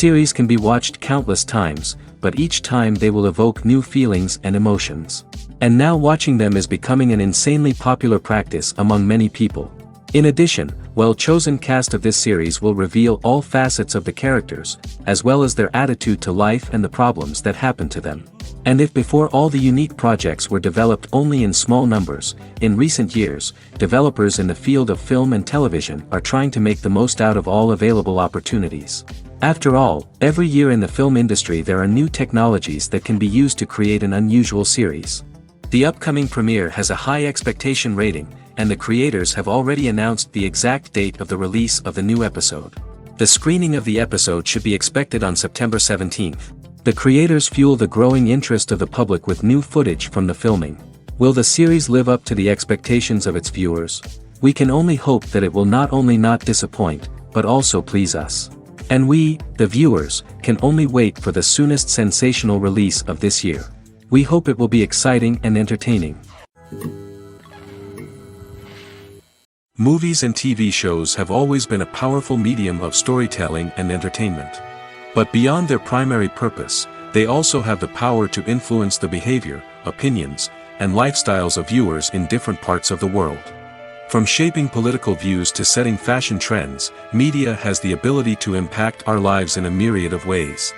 Series can be watched countless times, but each time they will evoke new feelings and emotions. And now watching them is becoming an insanely popular practice among many people. In addition, well-chosen cast of this series will reveal all facets of the characters, as well as their attitude to life and the problems that happen to them. And if before all the unique projects were developed only in small numbers, in recent years, developers in the field of film and television are trying to make the most out of all available opportunities. After all, every year in the film industry there are new technologies that can be used to create an unusual series. The upcoming premiere has a high expectation rating, and the creators have already announced the exact date of the release of the new episode. The screening of the episode should be expected on September 17th. The creators fuel the growing interest of the public with new footage from the filming. Will the series live up to the expectations of its viewers? We can only hope that it will not only not disappoint, but also please us. And we, the viewers, can only wait for the soonest sensational release of this year. We hope it will be exciting and entertaining. Movies and TV shows have always been a powerful medium of storytelling and entertainment. But beyond their primary purpose, they also have the power to influence the behavior, opinions, and lifestyles of viewers in different parts of the world. From shaping political views to setting fashion trends, media has the ability to impact our lives in a myriad of ways.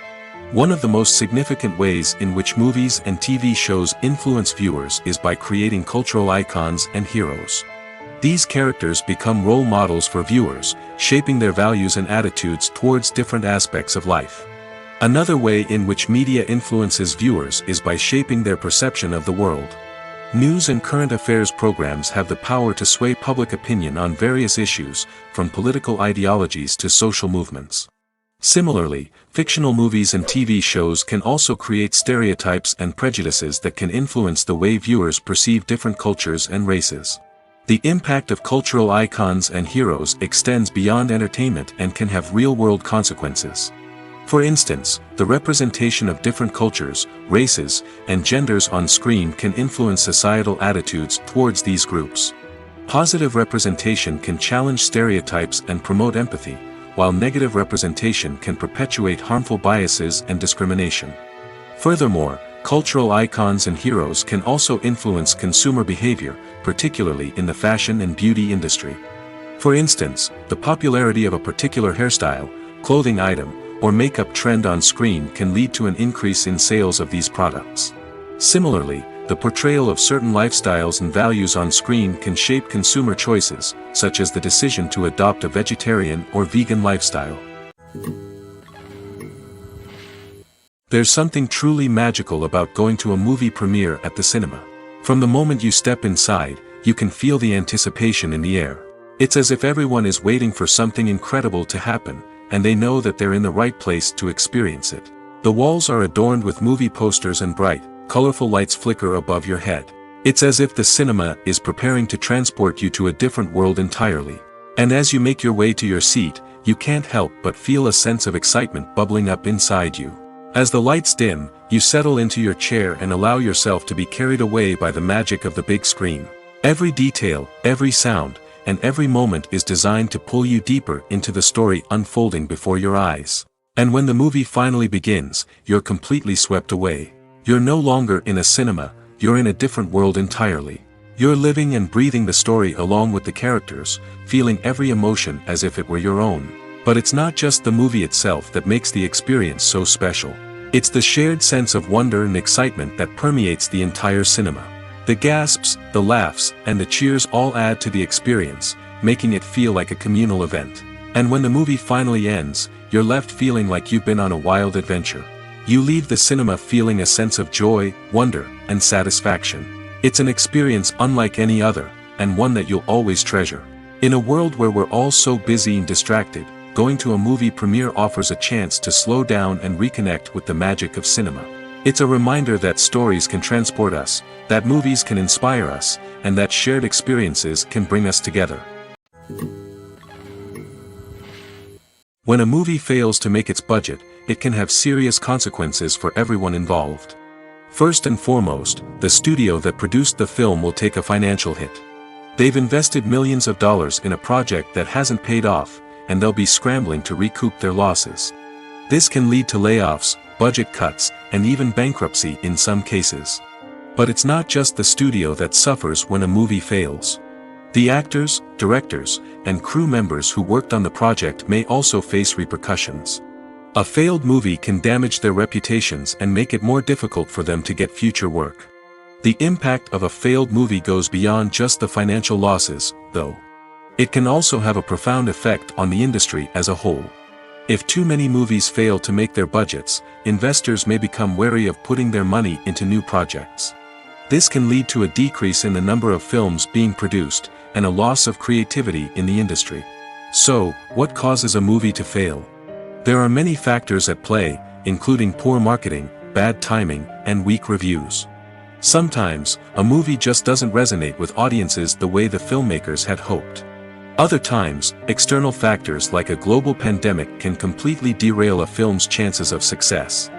One of the most significant ways in which movies and TV shows influence viewers is by creating cultural icons and heroes. These characters become role models for viewers, shaping their values and attitudes towards different aspects of life. Another way in which media influences viewers is by shaping their perception of the world. News and current affairs programs have the power to sway public opinion on various issues, from political ideologies to social movements. Similarly, fictional movies and TV shows can also create stereotypes and prejudices that can influence the way viewers perceive different cultures and races. The impact of cultural icons and heroes extends beyond entertainment and can have real-world consequences. For instance, the representation of different cultures, races, and genders on screen can influence societal attitudes towards these groups. Positive representation can challenge stereotypes and promote empathy, while negative representation can perpetuate harmful biases and discrimination. Furthermore, cultural icons and heroes can also influence consumer behavior, particularly in the fashion and beauty industry. For instance, the popularity of a particular hairstyle, clothing item, or makeup trend on screen can lead to an increase in sales of these products. Similarly, the portrayal of certain lifestyles and values on screen can shape consumer choices, such as the decision to adopt a vegetarian or vegan lifestyle. There's something truly magical about going to a movie premiere at the cinema. From the moment you step inside, you can feel the anticipation in the air. It's as if everyone is waiting for something incredible to happen, and they know that they're in the right place to experience it. The walls are adorned with movie posters and bright, colorful lights flicker above your head. It's as if the cinema is preparing to transport you to a different world entirely. And as you make your way to your seat, you can't help but feel a sense of excitement bubbling up inside you. As the lights dim, you settle into your chair and allow yourself to be carried away by the magic of the big screen. Every detail, every sound, and every moment is designed to pull you deeper into the story unfolding before your eyes. And when the movie finally begins, you're completely swept away. You're no longer in a cinema, you're in a different world entirely. You're living and breathing the story along with the characters, feeling every emotion as if it were your own. But it's not just the movie itself that makes the experience so special. It's the shared sense of wonder and excitement that permeates the entire cinema. The gasps, the laughs, and the cheers all add to the experience, making it feel like a communal event. And when the movie finally ends, you're left feeling like you've been on a wild adventure. You leave the cinema feeling a sense of joy, wonder, and satisfaction. It's an experience unlike any other, and one that you'll always treasure. In a world where we're all so busy and distracted, going to a movie premiere offers a chance to slow down and reconnect with the magic of cinema. It's a reminder that stories can transport us, that movies can inspire us, and that shared experiences can bring us together. When a movie fails to make its budget, it can have serious consequences for everyone involved. First and foremost, the studio that produced the film will take a financial hit. They've invested millions of dollars in a project that hasn't paid off, and they'll be scrambling to recoup their losses. This can lead to layoffs, budget cuts, and even bankruptcy in some cases. But it's not just the studio that suffers when a movie fails. The actors, directors, and crew members who worked on the project may also face repercussions. A failed movie can damage their reputations and make it more difficult for them to get future work. The impact of a failed movie goes beyond just the financial losses, though. It can also have a profound effect on the industry as a whole. If too many movies fail to make their budgets, investors may become wary of putting their money into new projects. This can lead to a decrease in the number of films being produced, and a loss of creativity in the industry. So, what causes a movie to fail? There are many factors at play, including poor marketing, bad timing, and weak reviews. Sometimes, a movie just doesn't resonate with audiences the way the filmmakers had hoped. Other times, external factors like a global pandemic can completely derail a film's chances of success.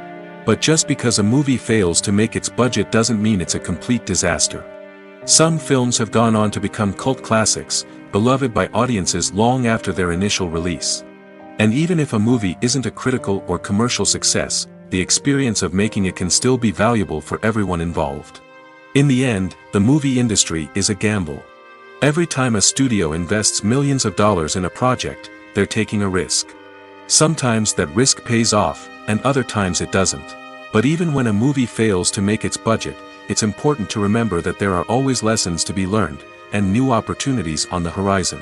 But just because a movie fails to make its budget doesn't mean it's a complete disaster. Some films have gone on to become cult classics, beloved by audiences long after their initial release. And even if a movie isn't a critical or commercial success, the experience of making it can still be valuable for everyone involved. In the end, the movie industry is a gamble. Every time a studio invests millions of dollars in a project, they're taking a risk. Sometimes that risk pays off, and other times it doesn't. But even when a movie fails to make its budget, it's important to remember that there are always lessons to be learned, and new opportunities on the horizon.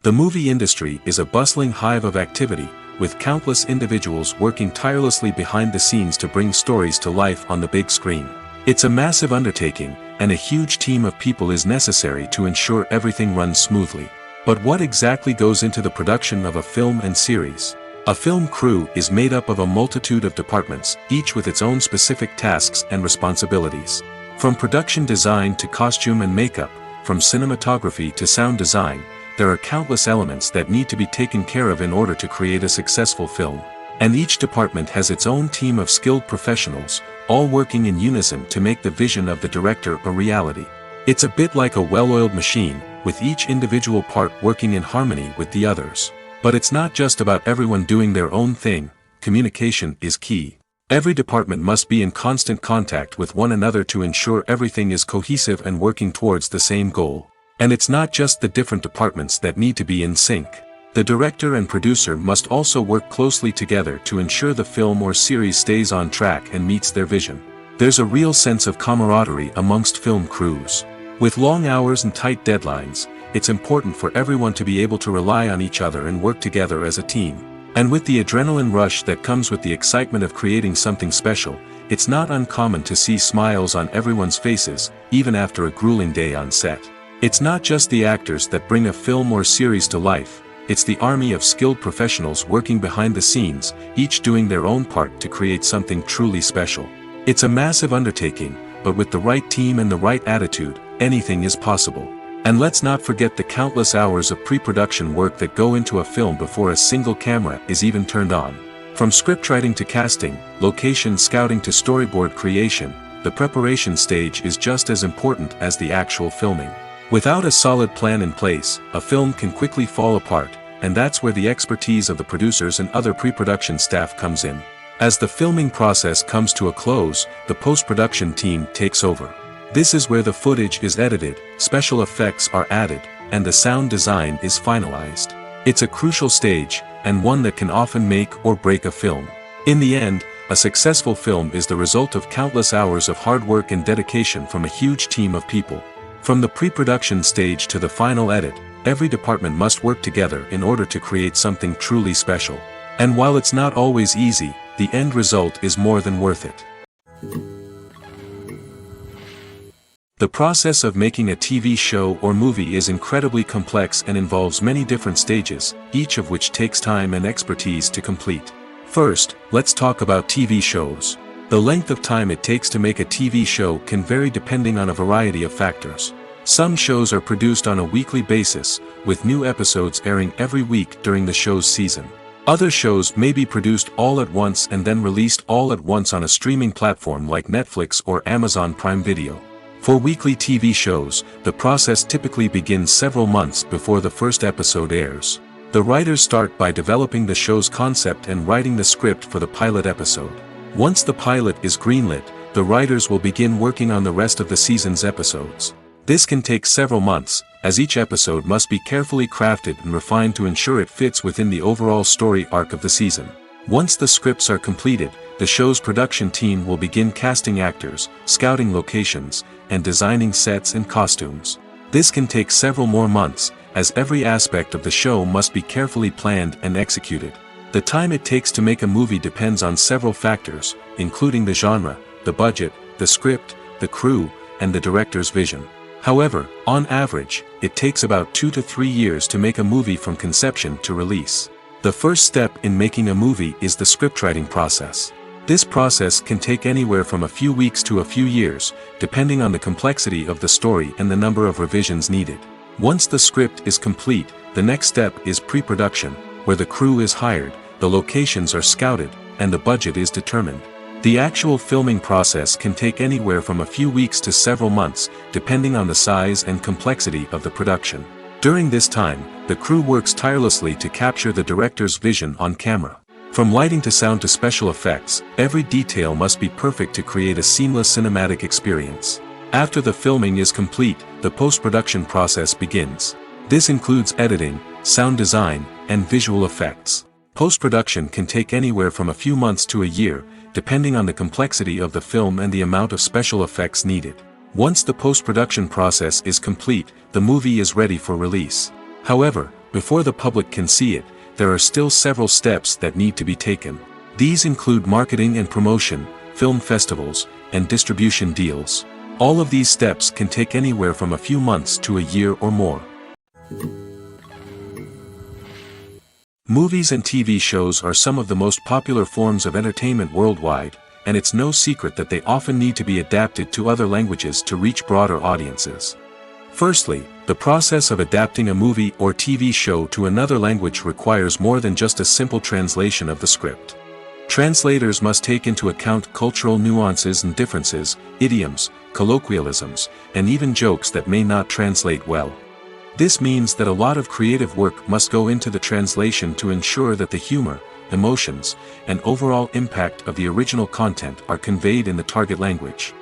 The movie industry is a bustling hive of activity, with countless individuals working tirelessly behind the scenes to bring stories to life on the big screen. It's a massive undertaking, and a huge team of people is necessary to ensure everything runs smoothly. But what exactly goes into the production of a film and series? A film crew is made up of a multitude of departments, each with its own specific tasks and responsibilities. From production design to costume and makeup, from cinematography to sound design, there are countless elements that need to be taken care of in order to create a successful film. And each department has its own team of skilled professionals, all working in unison to make the vision of the director a reality. It's a bit like a well-oiled machine, with each individual part working in harmony with the others. But it's not just about everyone doing their own thing. Communication is key. Every department must be in constant contact with one another to ensure everything is cohesive and working towards the same goal. And it's not just the different departments that need to be in sync. The director and producer must also work closely together to ensure the film or series stays on track and meets their vision. There's a real sense of camaraderie amongst film crews. With long hours and tight deadlines, it's important for everyone to be able to rely on each other and work together as a team. And with the adrenaline rush that comes with the excitement of creating something special, it's not uncommon to see smiles on everyone's faces, even after a grueling day on set. It's not just the actors that bring a film or series to life. It's the army of skilled professionals working behind the scenes, each doing their own part to create something truly special. It's a massive undertaking, but with the right team and the right attitude, anything is possible. And let's not forget the countless hours of pre-production work that go into a film before a single camera is even turned on. From scriptwriting to casting, location scouting to storyboard creation, the preparation stage is just as important as the actual filming. Without a solid plan in place, a film can quickly fall apart, and that's where the expertise of the producers and other pre-production staff comes in. As the filming process comes to a close, the post-production team takes over. This is where the footage is edited, special effects are added, and the sound design is finalized. It's a crucial stage, and one that can often make or break a film. In the end, a successful film is the result of countless hours of hard work and dedication from a huge team of people. From the pre-production stage to the final edit, every department must work together in order to create something truly special. And while it's not always easy, the end result is more than worth it. The process of making a TV show or movie is incredibly complex and involves many different stages, each of which takes time and expertise to complete. First, let's talk about TV shows. The length of time it takes to make a TV show can vary depending on a variety of factors. Some shows are produced on a weekly basis, with new episodes airing every week during the show's season. Other shows may be produced all at once and then released all at once on a streaming platform like Netflix or Amazon Prime Video. For weekly TV shows, the process typically begins several months before the first episode airs. The writers start by developing the show's concept and writing the script for the pilot episode. Once the pilot is greenlit, the writers will begin working on the rest of the season's episodes. This can take several months, as each episode must be carefully crafted and refined to ensure it fits within the overall story arc of the season. Once the scripts are completed, the show's production team will begin casting actors, scouting locations, and designing sets and costumes. This can take several more months, as every aspect of the show must be carefully planned and executed. The time it takes to make a movie depends on several factors, including the genre, the budget, the script, the crew, and the director's vision. However, on average, it takes about 2 to 3 years to make a movie from conception to release. The first step in making a movie is the scriptwriting process. This process can take anywhere from a few weeks to a few years, depending on the complexity of the story and the number of revisions needed. Once the script is complete, the next step is pre-production, where the crew is hired, the locations are scouted, and the budget is determined. The actual filming process can take anywhere from a few weeks to several months, depending on the size and complexity of the production. During this time, the crew works tirelessly to capture the director's vision on camera. From lighting to sound to special effects, every detail must be perfect to create a seamless cinematic experience. After the filming is complete, the post-production process begins. This includes editing, sound design, and visual effects. Post-production can take anywhere from a few months to a year, depending on the complexity of the film and the amount of special effects needed. Once the post-production process is complete, the movie is ready for release. However, before the public can see it, there are still several steps that need to be taken. These include marketing and promotion, film festivals, and distribution deals. All of these steps can take anywhere from a few months to a year or more. Movies and TV shows are some of the most popular forms of entertainment worldwide, and it's no secret that they often need to be adapted to other languages to reach broader audiences. Firstly, the process of adapting a movie or TV show to another language requires more than just a simple translation of the script. Translators must take into account cultural nuances and differences, idioms, colloquialisms, and even jokes that may not translate well. This means that a lot of creative work must go into the translation to ensure that the humor, emotions, and overall impact of the original content are conveyed in the target language.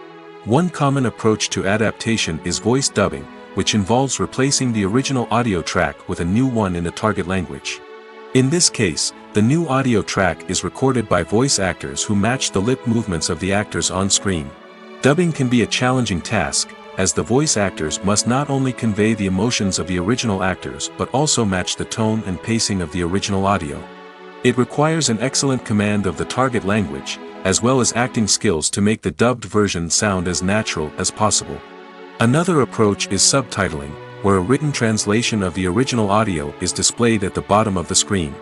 One common approach to adaptation is voice dubbing, which involves replacing the original audio track with a new one in the target language. In this case, the new audio track is recorded by voice actors who match the lip movements of the actors on screen. Dubbing can be a challenging task, as the voice actors must not only convey the emotions of the original actors but also match the tone and pacing of the original audio. It requires an excellent command of the target language, as well as acting skills to make the dubbed version sound as natural as possible. Another approach is subtitling, where a written translation of the original audio is displayed at the bottom of the screen.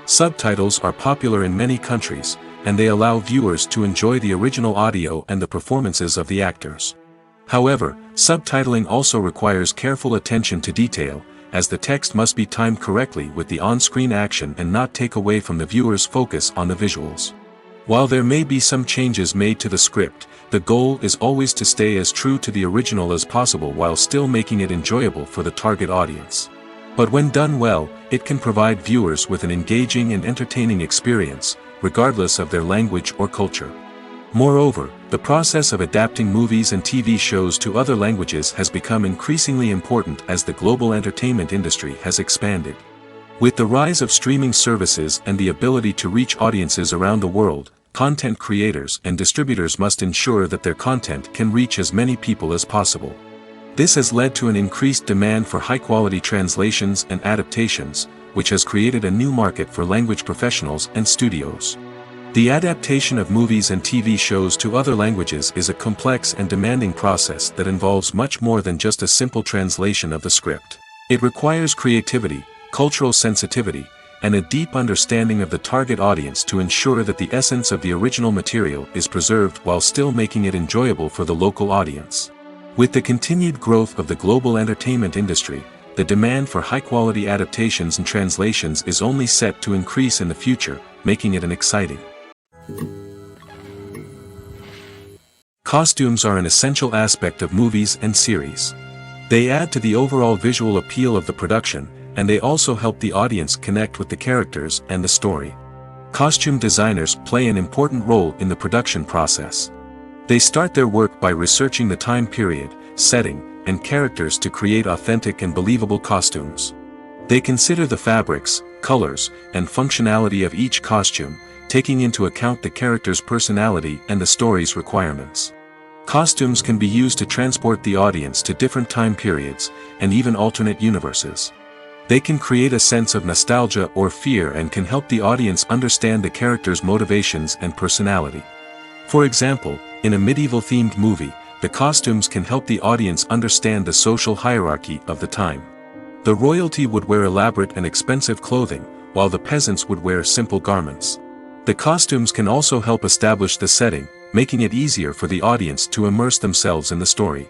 Subtitles are popular in many countries, and they allow viewers to enjoy the original audio and the performances of the actors. However, subtitling also requires careful attention to detail, as the text must be timed correctly with the on-screen action and not take away from the viewer's focus on the visuals. While there may be some changes made to the script, the goal is always to stay as true to the original as possible while still making it enjoyable for the target audience. But when done well, it can provide viewers with an engaging and entertaining experience, regardless of their language or culture. Moreover, the process of adapting movies and TV shows to other languages has become increasingly important as the global entertainment industry has expanded. With the rise of streaming services and the ability to reach audiences around the world, content creators and distributors must ensure that their content can reach as many people as possible. This has led to an increased demand for high-quality translations and adaptations, which has created a new market for language professionals and studios. The adaptation of movies and TV shows to other languages is a complex and demanding process that involves much more than just a simple translation of the script. It requires creativity, cultural sensitivity, and a deep understanding of the target audience to ensure that the essence of the original material is preserved while still making it enjoyable for the local audience. With the continued growth of the global entertainment industry, the demand for high-quality adaptations and translations is only set to increase in the future, making it an exciting. Costumes are an essential aspect of movies and series. They add to the overall visual appeal of the production, and they also help the audience connect with the characters and the story. Costume designers play an important role in the production process. They start their work by researching the time period, setting, and characters to create authentic and believable costumes. They consider the fabrics, colors, and functionality of each costume, taking into account the character's personality and the story's requirements. Costumes can be used to transport the audience to different time periods, and even alternate universes. They can create a sense of nostalgia or fear and can help the audience understand the character's motivations and personality. For example, in a medieval-themed movie, the costumes can help the audience understand the social hierarchy of the time. The royalty would wear elaborate and expensive clothing, while the peasants would wear simple garments. The costumes can also help establish the setting, making it easier for the audience to immerse themselves in the story.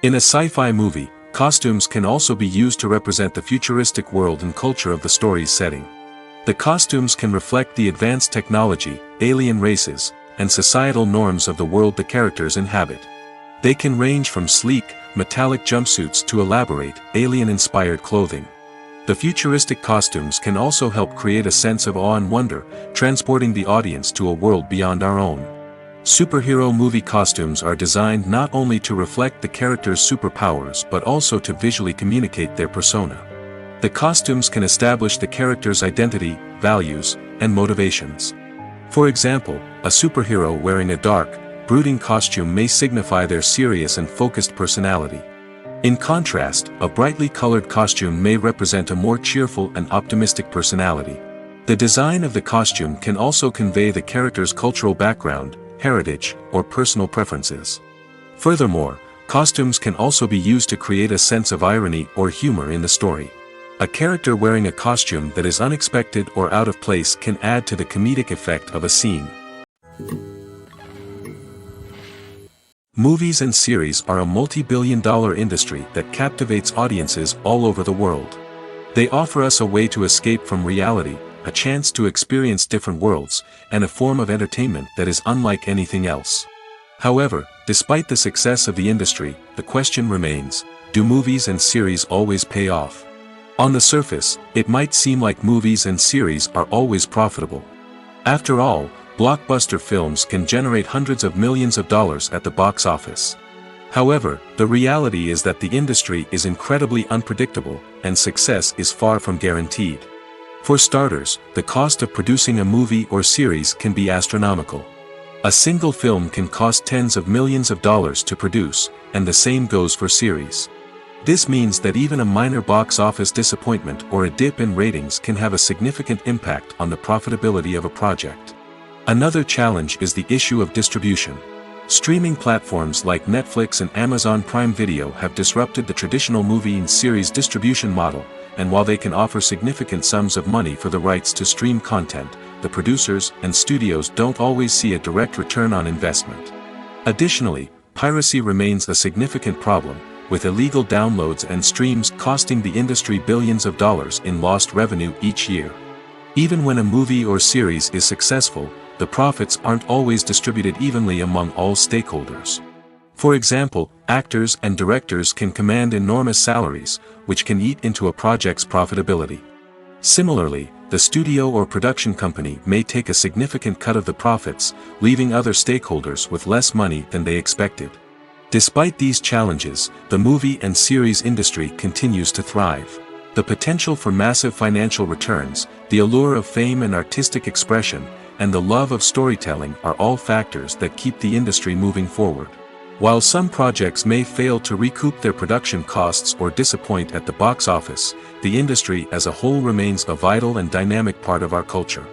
In a sci-fi movie, costumes can also be used to represent the futuristic world and culture of the story's setting. The costumes can reflect the advanced technology, alien races, and societal norms of the world the characters inhabit. They can range from sleek, metallic jumpsuits to elaborate, alien-inspired clothing. The futuristic costumes can also help create a sense of awe and wonder, transporting the audience to a world beyond our own. Superhero movie costumes are designed not only to reflect the character's superpowers but also to visually communicate their persona. The costumes can establish the character's identity, values, and motivations. For example, a superhero wearing a dark, brooding costume may signify their serious and focused personality. In contrast, a brightly colored costume may represent a more cheerful and optimistic personality. The design of the costume can also convey the character's cultural background, heritage, or personal preferences. Furthermore, costumes can also be used to create a sense of irony or humor in the story. A character wearing a costume that is unexpected or out of place can add to the comedic effect of a scene. Movies and series are a multi-billion-dollar industry that captivates audiences all over the world. They offer us a way to escape from reality, a chance to experience different worlds, and a form of entertainment that is unlike anything else. However, despite the success of the industry, the question remains, do movies and series always pay off? On the surface, it might seem like movies and series are always profitable. After all, blockbuster films can generate hundreds of millions of dollars at the box office. However, the reality is that the industry is incredibly unpredictable, and success is far from guaranteed. For starters, the cost of producing a movie or series can be astronomical. A single film can cost tens of millions of dollars to produce, and the same goes for series. This means that even a minor box office disappointment or a dip in ratings can have a significant impact on the profitability of a project. Another challenge is the issue of distribution. Streaming platforms like Netflix and Amazon Prime Video have disrupted the traditional movie and series distribution model, and while they can offer significant sums of money for the rights to stream content, the producers and studios don't always see a direct return on investment. Additionally, piracy remains a significant problem, with illegal downloads and streams costing the industry billions of dollars in lost revenue each year. Even when a movie or series is successful, the profits aren't always distributed evenly among all stakeholders. For example, actors and directors can command enormous salaries, which can eat into a project's profitability. Similarly, the studio or production company may take a significant cut of the profits, leaving other stakeholders with less money than they expected. Despite these challenges, the movie and series industry continues to thrive. The potential for massive financial returns, the allure of fame and artistic expression, and the love of storytelling are all factors that keep the industry moving forward. While some projects may fail to recoup their production costs or disappoint at the box office, the industry as a whole remains a vital and dynamic part of our culture.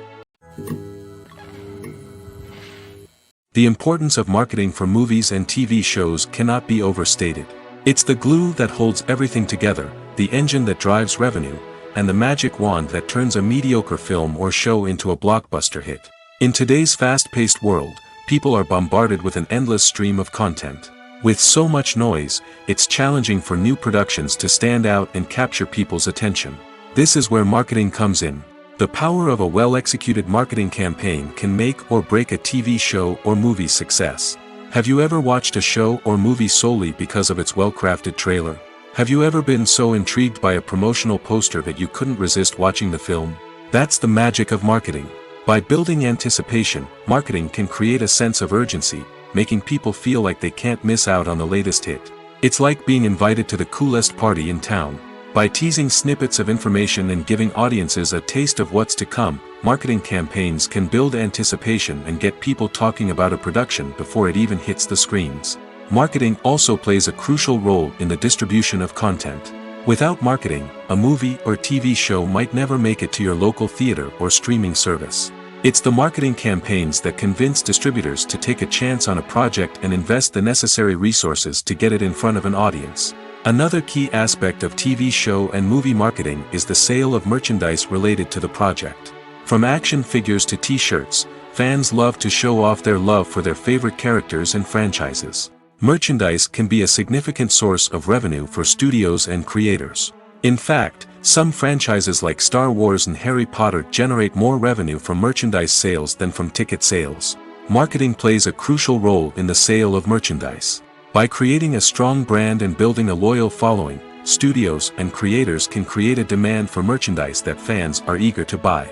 The importance of marketing for movies and TV shows cannot be overstated. It's the glue that holds everything together, the engine that drives revenue, and the magic wand that turns a mediocre film or show into a blockbuster hit. In today's fast-paced world, people are bombarded with an endless stream of content. With so much noise, it's challenging for new productions to stand out and capture people's attention. This is where marketing comes in. The power of a well-executed marketing campaign can make or break a TV show or movie's success. Have you ever watched a show or movie solely because of its well-crafted trailer? Have you ever been so intrigued by a promotional poster that you couldn't resist watching the film? That's the magic of marketing. By building anticipation, marketing can create a sense of urgency, making people feel like they can't miss out on the latest hit. It's like being invited to the coolest party in town. By teasing snippets of information and giving audiences a taste of what's to come, marketing campaigns can build anticipation and get people talking about a production before it even hits the screens. Marketing also plays a crucial role in the distribution of content. Without marketing, a movie or TV show might never make it to your local theater or streaming service. It's the marketing campaigns that convince distributors to take a chance on a project and invest the necessary resources to get it in front of an audience. Another key aspect of TV show and movie marketing is the sale of merchandise related to the project. From action figures to t-shirts, fans love to show off their love for their favorite characters and franchises. Merchandise can be a significant source of revenue for studios and creators. In fact, some franchises like Star Wars and Harry Potter generate more revenue from merchandise sales than from ticket sales. Marketing plays a crucial role in the sale of merchandise. By creating a strong brand and building a loyal following, studios and creators can create a demand for merchandise that fans are eager to buy.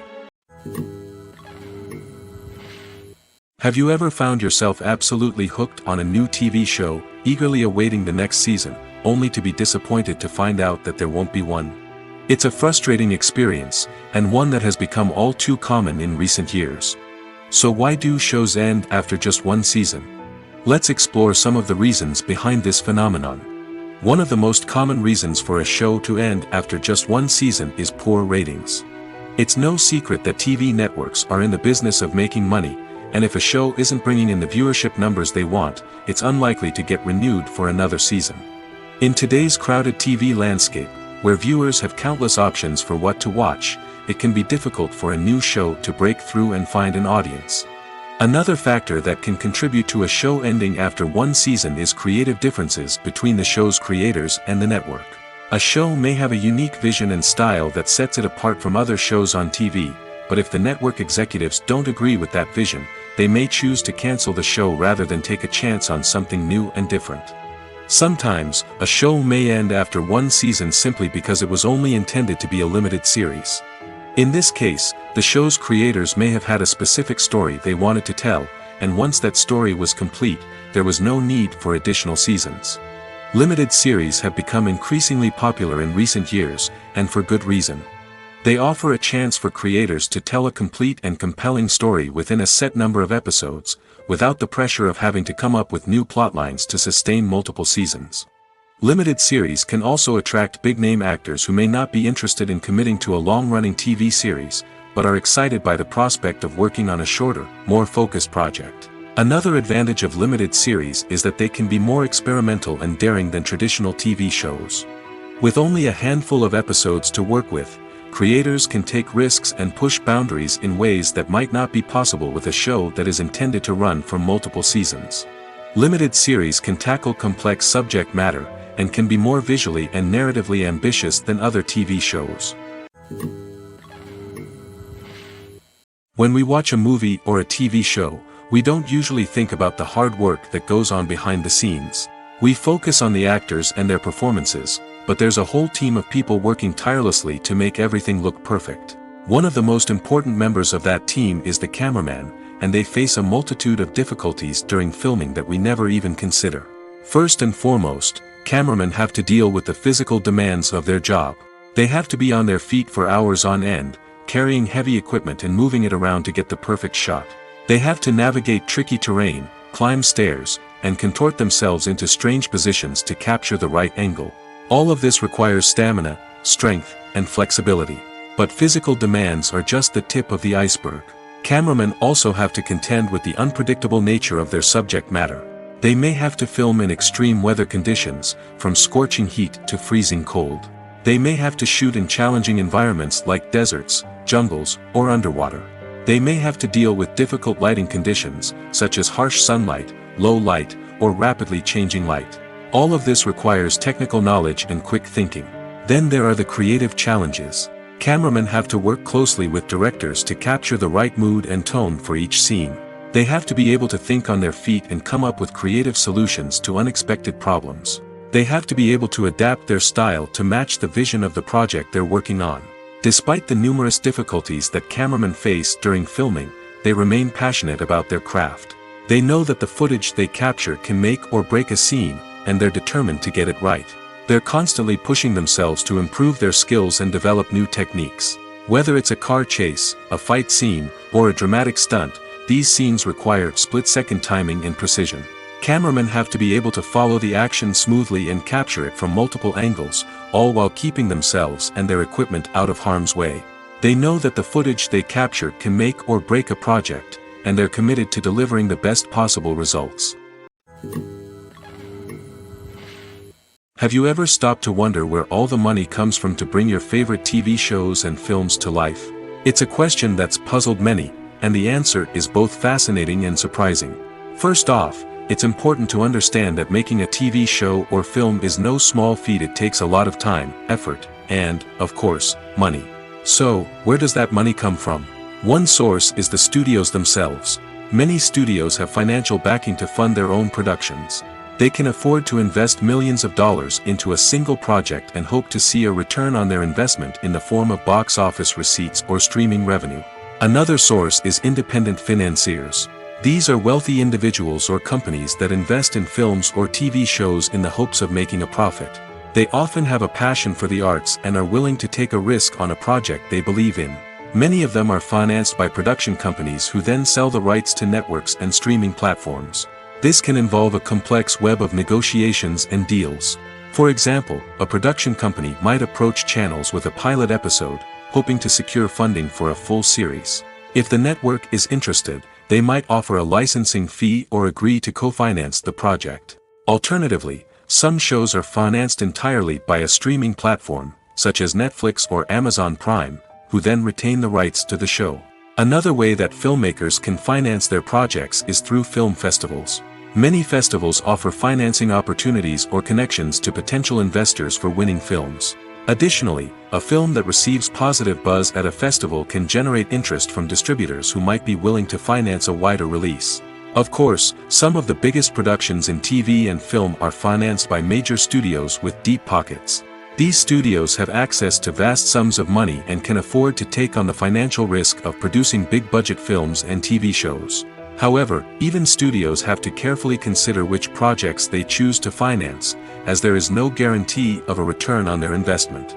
Have you ever found yourself absolutely hooked on a new TV show, eagerly awaiting the next season, only to be disappointed to find out that there won't be one? It's a frustrating experience, and one that has become all too common in recent years. So why do shows end after just one season? Let's explore some of the reasons behind this phenomenon. One of the most common reasons for a show to end after just one season is poor ratings. It's no secret that TV networks are in the business of making money, and if a show isn't bringing in the viewership numbers they want, it's unlikely to get renewed for another season. In today's crowded TV landscape, where viewers have countless options for what to watch, it can be difficult for a new show to break through and find an audience. Another factor that can contribute to a show ending after one season is creative differences between the show's creators and the network. A show may have a unique vision and style that sets it apart from other shows on TV, but if the network executives don't agree with that vision, they may choose to cancel the show rather than take a chance on something new and different. Sometimes, a show may end after one season simply because it was only intended to be a limited series. In this case, the show's creators may have had a specific story they wanted to tell, and once that story was complete, there was no need for additional seasons. Limited series have become increasingly popular in recent years, and for good reason. They offer a chance for creators to tell a complete and compelling story within a set number of episodes, without the pressure of having to come up with new plotlines to sustain multiple seasons. Limited series can also attract big-name actors who may not be interested in committing to a long-running TV series, but are excited by the prospect of working on a shorter, more focused project. Another advantage of limited series is that they can be more experimental and daring than traditional TV shows. With only a handful of episodes to work with, creators can take risks and push boundaries in ways that might not be possible with a show that is intended to run for multiple seasons. Limited series can tackle complex subject matter, and can be more visually and narratively ambitious than other TV shows. When we watch a movie or a TV show, we don't usually think about the hard work that goes on behind the scenes. We focus on the actors and their performances, but there's a whole team of people working tirelessly to make everything look perfect. One of the most important members of that team is the cameraman, and they face a multitude of difficulties during filming that we never even consider. First and foremost, cameramen have to deal with the physical demands of their job. They have to be on their feet for hours on end, carrying heavy equipment and moving it around to get the perfect shot. They have to navigate tricky terrain, climb stairs, and contort themselves into strange positions to capture the right angle. All of this requires stamina, strength, and flexibility. But physical demands are just the tip of the iceberg. Cameramen also have to contend with the unpredictable nature of their subject matter. They may have to film in extreme weather conditions, from scorching heat to freezing cold. They may have to shoot in challenging environments like deserts, jungles, or underwater. They may have to deal with difficult lighting conditions, such as harsh sunlight, low light, or rapidly changing light. All of this requires technical knowledge and quick thinking. Then there are the creative challenges. Cameramen have to work closely with directors to capture the right mood and tone for each scene. They have to be able to think on their feet and come up with creative solutions to unexpected problems. They have to be able to adapt their style to match the vision of the project they're working on. Despite the numerous difficulties that cameramen face during filming, they remain passionate about their craft. They know that the footage they capture can make or break a scene, and they're determined to get it right. They're constantly pushing themselves to improve their skills and develop new techniques. Whether it's a car chase, a fight scene, or a dramatic stunt, these scenes require split-second timing and precision. Cameramen have to be able to follow the action smoothly and capture it from multiple angles, all while keeping themselves and their equipment out of harm's way. They know that the footage they capture can make or break a project, and they're committed to delivering the best possible results. Have you ever stopped to wonder where all the money comes from to bring your favorite TV shows and films to life? It's a question that's puzzled many, and the answer is both fascinating and surprising. First off, it's important to understand that making a TV show or film is no small feat. It takes a lot of time, effort, and, of course, money. So, where does that money come from? One source is the studios themselves. Many studios have financial backing to fund their own productions. They can afford to invest millions of dollars into a single project and hope to see a return on their investment in the form of box office receipts or streaming revenue. Another source is independent financiers. These are wealthy individuals or companies that invest in films or TV shows in the hopes of making a profit. They often have a passion for the arts and are willing to take a risk on a project they believe in. Many of them are financed by production companies who then sell the rights to networks and streaming platforms. This can involve a complex web of negotiations and deals. For example, a production company might approach channels with a pilot episode, hoping to secure funding for a full series. If the network is interested, they might offer a licensing fee or agree to co-finance the project. Alternatively, some shows are financed entirely by a streaming platform, such as Netflix or Amazon Prime, who then retain the rights to the show. Another way that filmmakers can finance their projects is through film festivals. Many festivals offer financing opportunities or connections to potential investors for winning films. Additionally, a film that receives positive buzz at a festival can generate interest from distributors who might be willing to finance a wider release. Of course, some of the biggest productions in TV and film are financed by major studios with deep pockets. These studios have access to vast sums of money and can afford to take on the financial risk of producing big-budget films and TV shows. However, even studios have to carefully consider which projects they choose to finance, as there is no guarantee of a return on their investment.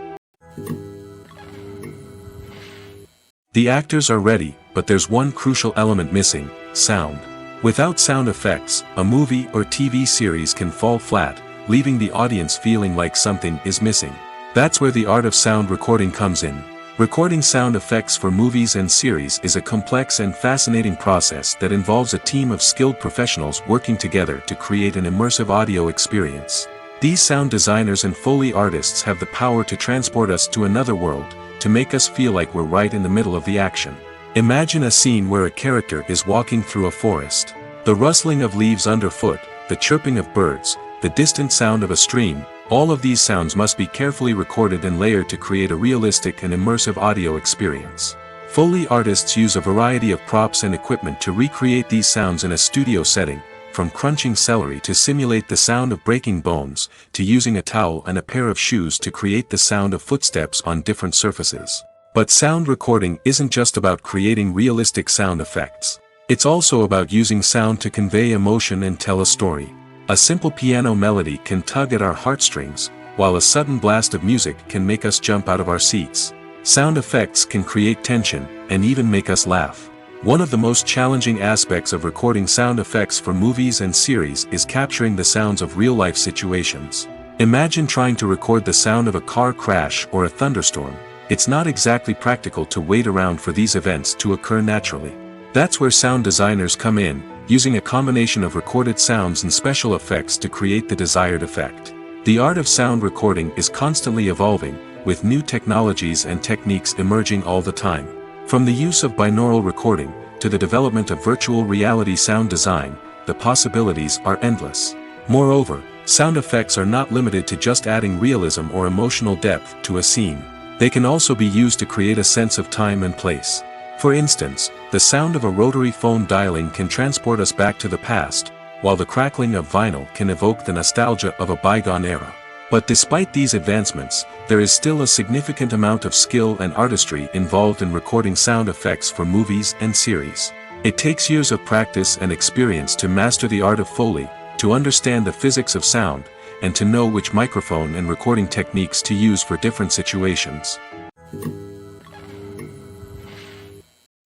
The actors are ready, but there's one crucial element missing: sound. Without sound effects, a movie or TV series can fall flat, leaving the audience feeling like something is missing. That's where the art of sound recording comes in. Recording sound effects for movies and series is a complex and fascinating process that involves a team of skilled professionals working together to create an immersive audio experience. These sound designers and Foley artists have the power to transport us to another world, to make us feel like we're right in the middle of the action. Imagine a scene where a character is walking through a forest. The rustling of leaves underfoot, the chirping of birds, the distant sound of a stream, all of these sounds must be carefully recorded and layered to create a realistic and immersive audio experience. Foley artists use a variety of props and equipment to recreate these sounds in a studio setting, from crunching celery to simulate the sound of breaking bones, to using a towel and a pair of shoes to create the sound of footsteps on different surfaces. But sound recording isn't just about creating realistic sound effects. It's also about using sound to convey emotion and tell a story. A simple piano melody can tug at our heartstrings, while a sudden blast of music can make us jump out of our seats. Sound effects can create tension, and even make us laugh. One of the most challenging aspects of recording sound effects for movies and series is capturing the sounds of real-life situations. Imagine trying to record the sound of a car crash or a thunderstorm. It's not exactly practical to wait around for these events to occur naturally. That's where sound designers come in, using a combination of recorded sounds and special effects to create the desired effect. The art of sound recording is constantly evolving, with new technologies and techniques emerging all the time. From the use of binaural recording, to the development of virtual reality sound design, the possibilities are endless. Moreover, sound effects are not limited to just adding realism or emotional depth to a scene. They can also be used to create a sense of time and place. For instance, the sound of a rotary phone dialing can transport us back to the past, while the crackling of vinyl can evoke the nostalgia of a bygone era. But despite these advancements, there is still a significant amount of skill and artistry involved in recording sound effects for movies and series. It takes years of practice and experience to master the art of Foley, to understand the physics of sound, and to know which microphone and recording techniques to use for different situations.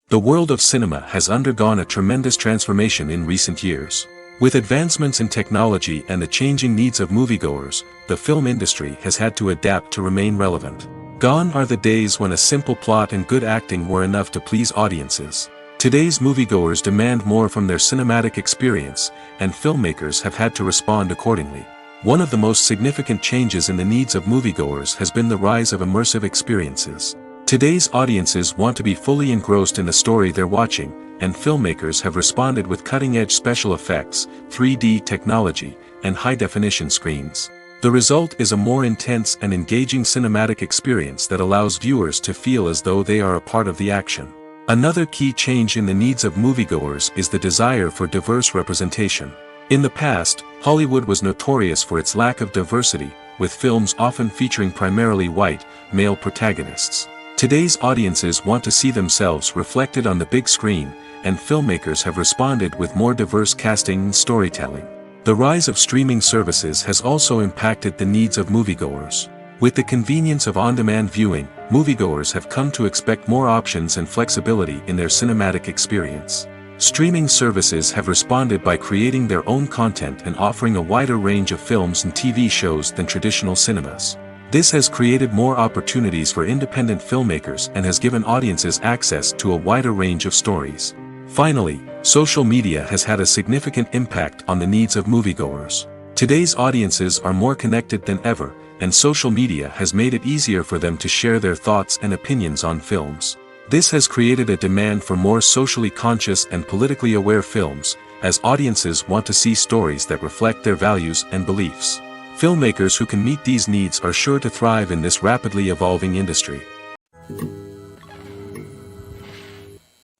The world of cinema has undergone a tremendous transformation in recent years. With advancements in technology and the changing needs of moviegoers, the film industry has had to adapt to remain relevant. Gone are the days when a simple plot and good acting were enough to please audiences. Today's moviegoers demand more from their cinematic experience, and filmmakers have had to respond accordingly. One of the most significant changes in the needs of moviegoers has been the rise of immersive experiences. Today's audiences want to be fully engrossed in the story they're watching, and filmmakers have responded with cutting-edge special effects, 3D technology, and high-definition screens. The result is a more intense and engaging cinematic experience that allows viewers to feel as though they are a part of the action. Another key change in the needs of moviegoers is the desire for diverse representation. In the past, Hollywood was notorious for its lack of diversity, with films often featuring primarily white, male protagonists. Today's audiences want to see themselves reflected on the big screen, and filmmakers have responded with more diverse casting and storytelling. The rise of streaming services has also impacted the needs of moviegoers. With the convenience of on-demand viewing, moviegoers have come to expect more options and flexibility in their cinematic experience. Streaming services have responded by creating their own content and offering a wider range of films and TV shows than traditional cinemas. This has created more opportunities for independent filmmakers and has given audiences access to a wider range of stories. Finally, social media has had a significant impact on the needs of moviegoers. Today's audiences are more connected than ever, and social media has made it easier for them to share their thoughts and opinions on films. This has created a demand for more socially conscious and politically aware films, as audiences want to see stories that reflect their values and beliefs. Filmmakers who can meet these needs are sure to thrive in this rapidly evolving industry.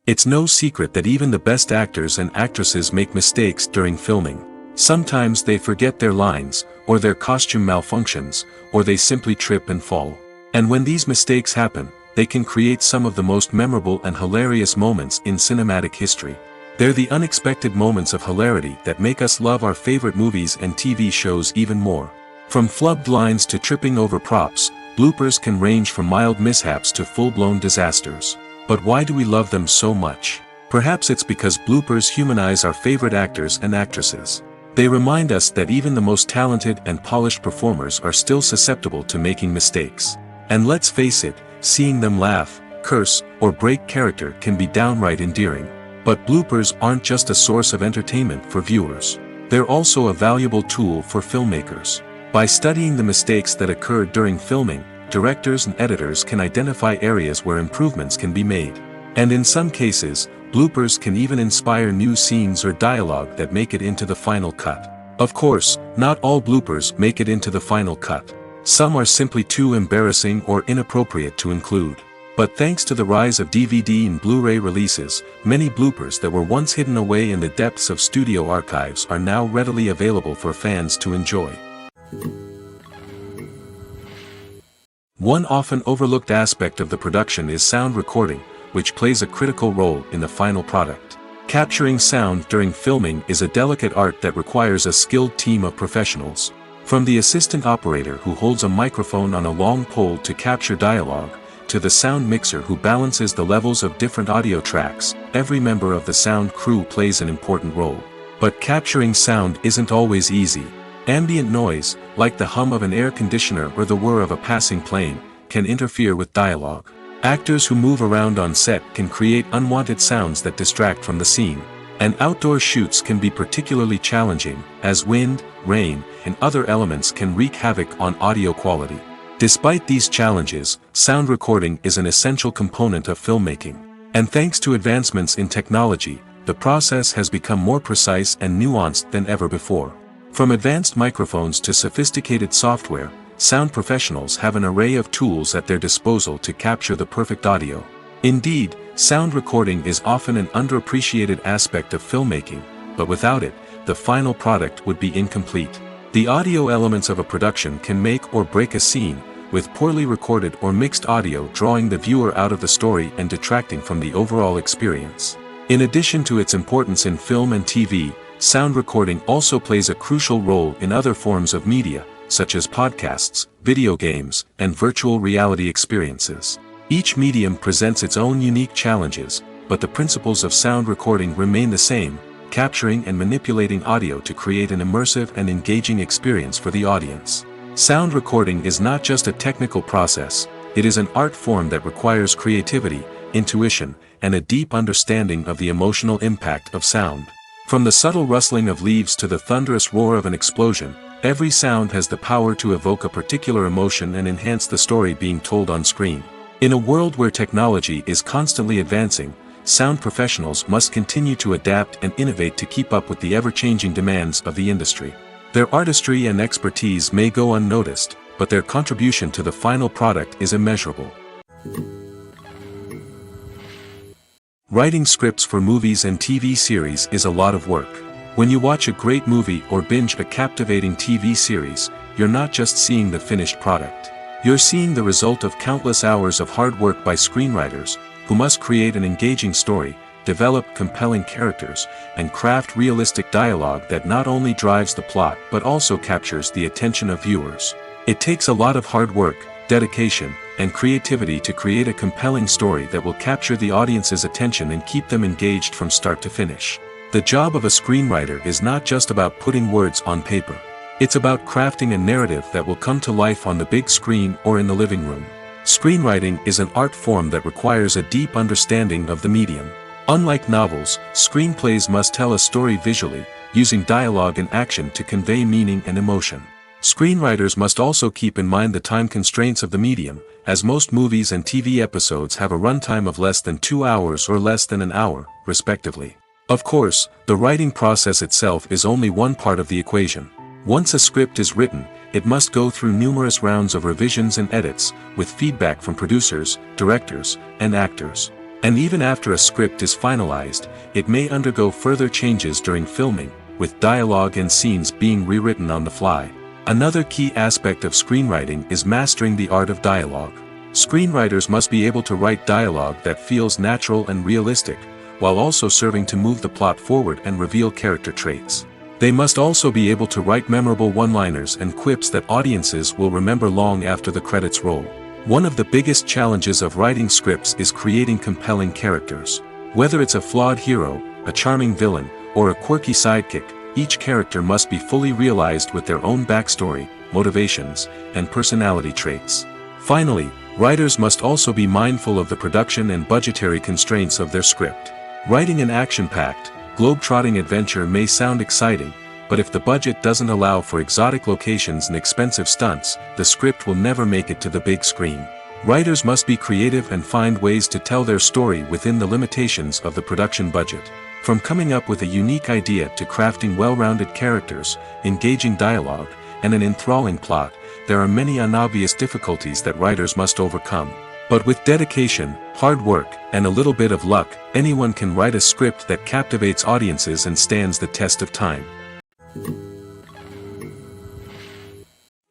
It's no secret that even the best actors and actresses make mistakes during filming. Sometimes they forget their lines, or their costume malfunctions, or they simply trip and fall. And when these mistakes happen, they can create some of the most memorable and hilarious moments in cinematic history. They're the unexpected moments of hilarity that make us love our favorite movies and TV shows even more. From flubbed lines to tripping over props, bloopers can range from mild mishaps to full-blown disasters. But why do we love them so much? Perhaps it's because bloopers humanize our favorite actors and actresses. They remind us that even the most talented and polished performers are still susceptible to making mistakes. And let's face it, seeing them laugh, curse, or break character can be downright endearing. But bloopers aren't just a source of entertainment for viewers. They're also a valuable tool for filmmakers. By studying the mistakes that occurred during filming, directors and editors can identify areas where improvements can be made. And in some cases, bloopers can even inspire new scenes or dialogue that make it into the final cut. Of course, not all bloopers make it into the final cut. Some are simply too embarrassing or inappropriate to include. But thanks to the rise of DVD and Blu-ray releases, many bloopers that were once hidden away in the depths of studio archives are now readily available for fans to enjoy. One often overlooked aspect of the production is sound recording, which plays a critical role in the final product. Capturing sound during filming is a delicate art that requires a skilled team of professionals. From the assistant operator who holds a microphone on a long pole to capture dialogue, to the sound mixer who balances the levels of different audio tracks, every member of the sound crew plays an important role. But capturing sound isn't always easy. Ambient noise, like the hum of an air conditioner or the whir of a passing plane, can interfere with dialogue. Actors who move around on set can create unwanted sounds that distract from the scene. And outdoor shoots can be particularly challenging, as wind, rain, and other elements can wreak havoc on audio quality. Despite these challenges, sound recording is an essential component of filmmaking. And thanks to advancements in technology, the process has become more precise and nuanced than ever before. From advanced microphones to sophisticated software, sound professionals have an array of tools at their disposal to capture the perfect audio. Indeed, sound recording is often an underappreciated aspect of filmmaking, but without it, the final product would be incomplete. The audio elements of a production can make or break a scene, with poorly recorded or mixed audio drawing the viewer out of the story and detracting from the overall experience. In addition to its importance in film and TV, sound recording also plays a crucial role in other forms of media, such as podcasts, video games, and virtual reality experiences. Each medium presents its own unique challenges, but the principles of sound recording remain the same, capturing and manipulating audio to create an immersive and engaging experience for the audience. Sound recording is not just a technical process, it is an art form that requires creativity, intuition, and a deep understanding of the emotional impact of sound. From the subtle rustling of leaves to the thunderous roar of an explosion, every sound has the power to evoke a particular emotion and enhance the story being told on screen. In a world where technology is constantly advancing, sound professionals must continue to adapt and innovate to keep up with the ever-changing demands of the industry. Their artistry and expertise may go unnoticed, but their contribution to the final product is immeasurable. Writing scripts for movies and TV series is a lot of work. When you watch a great movie or binge a captivating TV series, you're not just seeing the finished product. You're seeing the result of countless hours of hard work by screenwriters, who must create an engaging story, develop compelling characters, and craft realistic dialogue that not only drives the plot but also captures the attention of viewers. It takes a lot of hard work, dedication, and creativity to create a compelling story that will capture the audience's attention and keep them engaged from start to finish. The job of a screenwriter is not just about putting words on paper. It's about crafting a narrative that will come to life on the big screen or in the living room. Screenwriting is an art form that requires a deep understanding of the medium. Unlike novels, screenplays must tell a story visually, using dialogue and action to convey meaning and emotion. Screenwriters must also keep in mind the time constraints of the medium, as most movies and TV episodes have a runtime of less than 2 hours or less than an hour, respectively. Of course, the writing process itself is only one part of the equation. Once a script is written, it must go through numerous rounds of revisions and edits, with feedback from producers, directors, and actors. And even after a script is finalized, it may undergo further changes during filming, with dialogue and scenes being rewritten on the fly. Another key aspect of screenwriting is mastering the art of dialogue. Screenwriters must be able to write dialogue that feels natural and realistic, while also serving to move the plot forward and reveal character traits. They must also be able to write memorable one-liners and quips that audiences will remember long after the credits roll. One of the biggest challenges of writing scripts is creating compelling characters. Whether it's a flawed hero, a charming villain, or a quirky sidekick, each character must be fully realized with their own backstory, motivations, and personality traits. Finally, writers must also be mindful of the production and budgetary constraints of their script. Writing an action-packed, globe-trotting adventure may sound exciting, but if the budget doesn't allow for exotic locations and expensive stunts, the script will never make it to the big screen. Writers must be creative and find ways to tell their story within the limitations of the production budget. From coming up with a unique idea to crafting well-rounded characters, engaging dialogue, and an enthralling plot, there are many unobvious difficulties that writers must overcome. But with dedication, hard work, and a little bit of luck, anyone can write a script that captivates audiences and stands the test of time.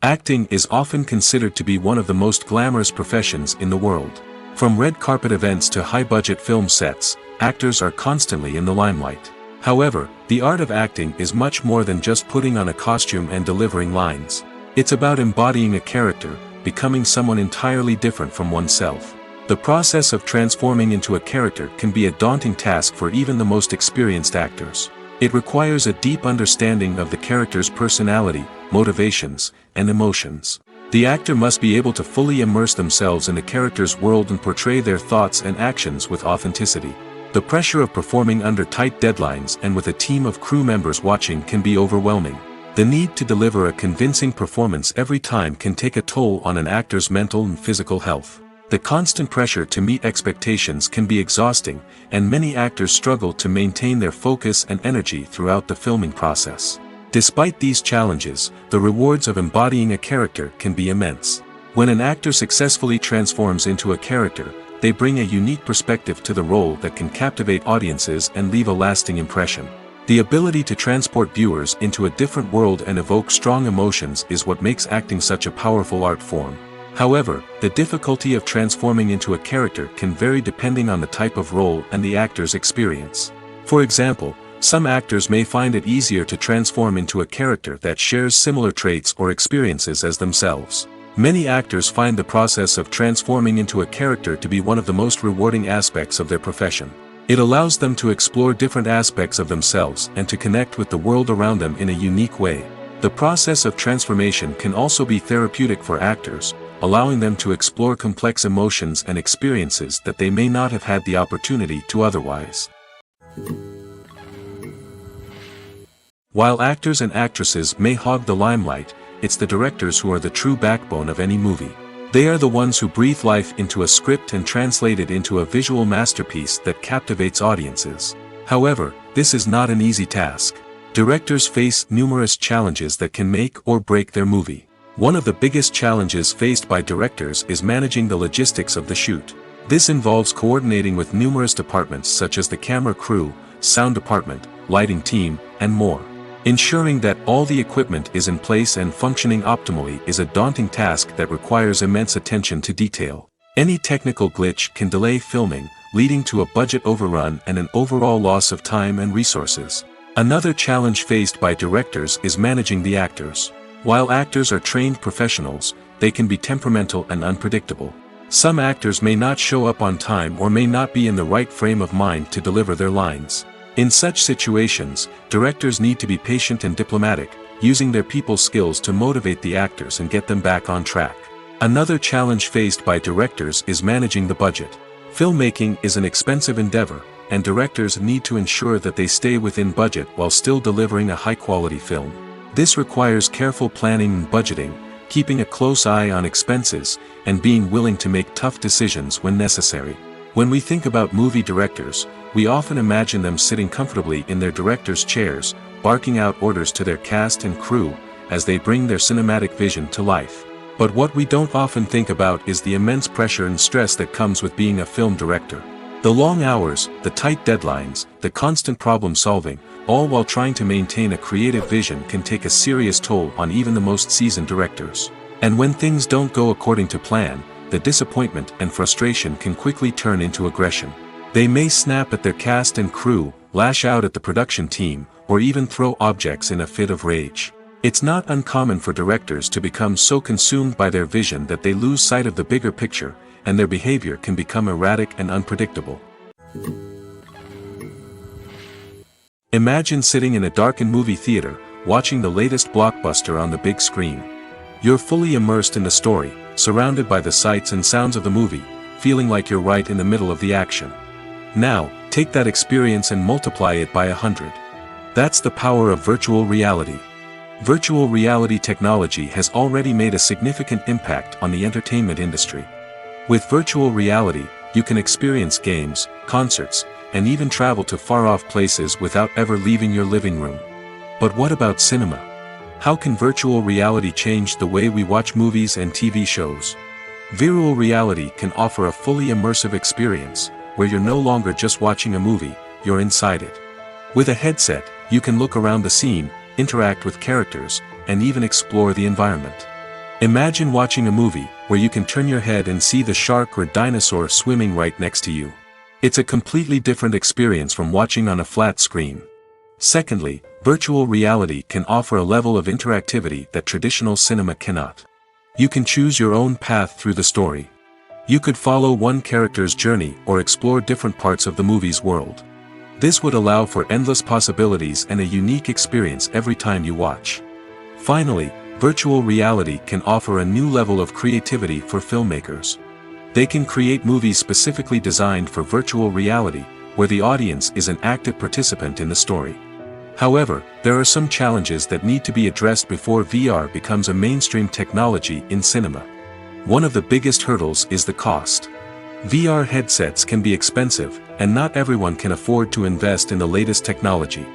Acting is often considered to be one of the most glamorous professions in the world. From red carpet events to high-budget film sets, actors are constantly in the limelight. However, the art of acting is much more than just putting on a costume and delivering lines. It's about embodying a character, becoming someone entirely different from oneself. The process of transforming into a character can be a daunting task for even the most experienced actors. It requires a deep understanding of the character's personality, motivations, and emotions. The actor must be able to fully immerse themselves in the character's world and portray their thoughts and actions with authenticity. The pressure of performing under tight deadlines and with a team of crew members watching can be overwhelming. The need to deliver a convincing performance every time can take a toll on an actor's mental and physical health. The constant pressure to meet expectations can be exhausting, and many actors struggle to maintain their focus and energy throughout the filming process. Despite these challenges, the rewards of embodying a character can be immense. When an actor successfully transforms into a character, they bring a unique perspective to the role that can captivate audiences and leave a lasting impression. The ability to transport viewers into a different world and evoke strong emotions is what makes acting such a powerful art form. However, the difficulty of transforming into a character can vary depending on the type of role and the actor's experience. For example, some actors may find it easier to transform into a character that shares similar traits or experiences as themselves. Many actors find the process of transforming into a character to be one of the most rewarding aspects of their profession. It allows them to explore different aspects of themselves and to connect with the world around them in a unique way. The process of transformation can also be therapeutic for actors, allowing them to explore complex emotions and experiences that they may not have had the opportunity to otherwise. While actors and actresses may hog the limelight, it's the directors who are the true backbone of any movie. They are the ones who breathe life into a script and translate it into a visual masterpiece that captivates audiences. However, this is not an easy task. Directors face numerous challenges that can make or break their movie. One of the biggest challenges faced by directors is managing the logistics of the shoot. This involves coordinating with numerous departments such as the camera crew, sound department, lighting team, and more. Ensuring that all the equipment is in place and functioning optimally is a daunting task that requires immense attention to detail. Any technical glitch can delay filming, leading to a budget overrun and an overall loss of time and resources. Another challenge faced by directors is managing the actors. While actors are trained professionals, they can be temperamental and unpredictable. Some actors may not show up on time or may not be in the right frame of mind to deliver their lines. In such situations, directors need to be patient and diplomatic, using their people skills to motivate the actors and get them back on track. Another challenge faced by directors is managing the budget. Filmmaking is an expensive endeavor, and directors need to ensure that they stay within budget while still delivering a high-quality film. This requires careful planning and budgeting, keeping a close eye on expenses, and being willing to make tough decisions when necessary. When we think about movie directors, we often imagine them sitting comfortably in their director's chairs, barking out orders to their cast and crew, as they bring their cinematic vision to life. But what we don't often think about is the immense pressure and stress that comes with being a film director. The long hours, the tight deadlines, the constant problem-solving, all while trying to maintain a creative vision can take a serious toll on even the most seasoned directors. And when things don't go according to plan, the disappointment and frustration can quickly turn into aggression. They may snap at their cast and crew, lash out at the production team, or even throw objects in a fit of rage. It's not uncommon for directors to become so consumed by their vision that they lose sight of the bigger picture, and their behavior can become erratic and unpredictable. Imagine sitting in a darkened movie theater, watching the latest blockbuster on the big screen. You're fully immersed in the story, surrounded by the sights and sounds of the movie, feeling like you're right in the middle of the action. Now, take that experience and multiply it by 100. That's the power of virtual reality. Virtual reality technology has already made a significant impact on the entertainment industry. With virtual reality, you can experience games, concerts, and even travel to far-off places without ever leaving your living room. But what about cinema? How can virtual reality change the way we watch movies and TV shows? Virtual reality can offer a fully immersive experience, where you're no longer just watching a movie, you're inside it. With a headset, you can look around the scene, interact with characters, and even explore the environment. Imagine watching a movie where you can turn your head and see the shark or dinosaur swimming right next to you. It's a completely different experience from watching on a flat screen. Secondly, virtual reality can offer a level of interactivity that traditional cinema cannot. You can choose your own path through the story. You could follow one character's journey or explore different parts of the movie's world. This would allow for endless possibilities and a unique experience every time you watch. Finally, virtual reality can offer a new level of creativity for filmmakers. They can create movies specifically designed for virtual reality, where the audience is an active participant in the story. However, there are some challenges that need to be addressed before VR becomes a mainstream technology in cinema. One of the biggest hurdles is the cost. VR headsets can be expensive, and not everyone can afford to invest in the latest technology.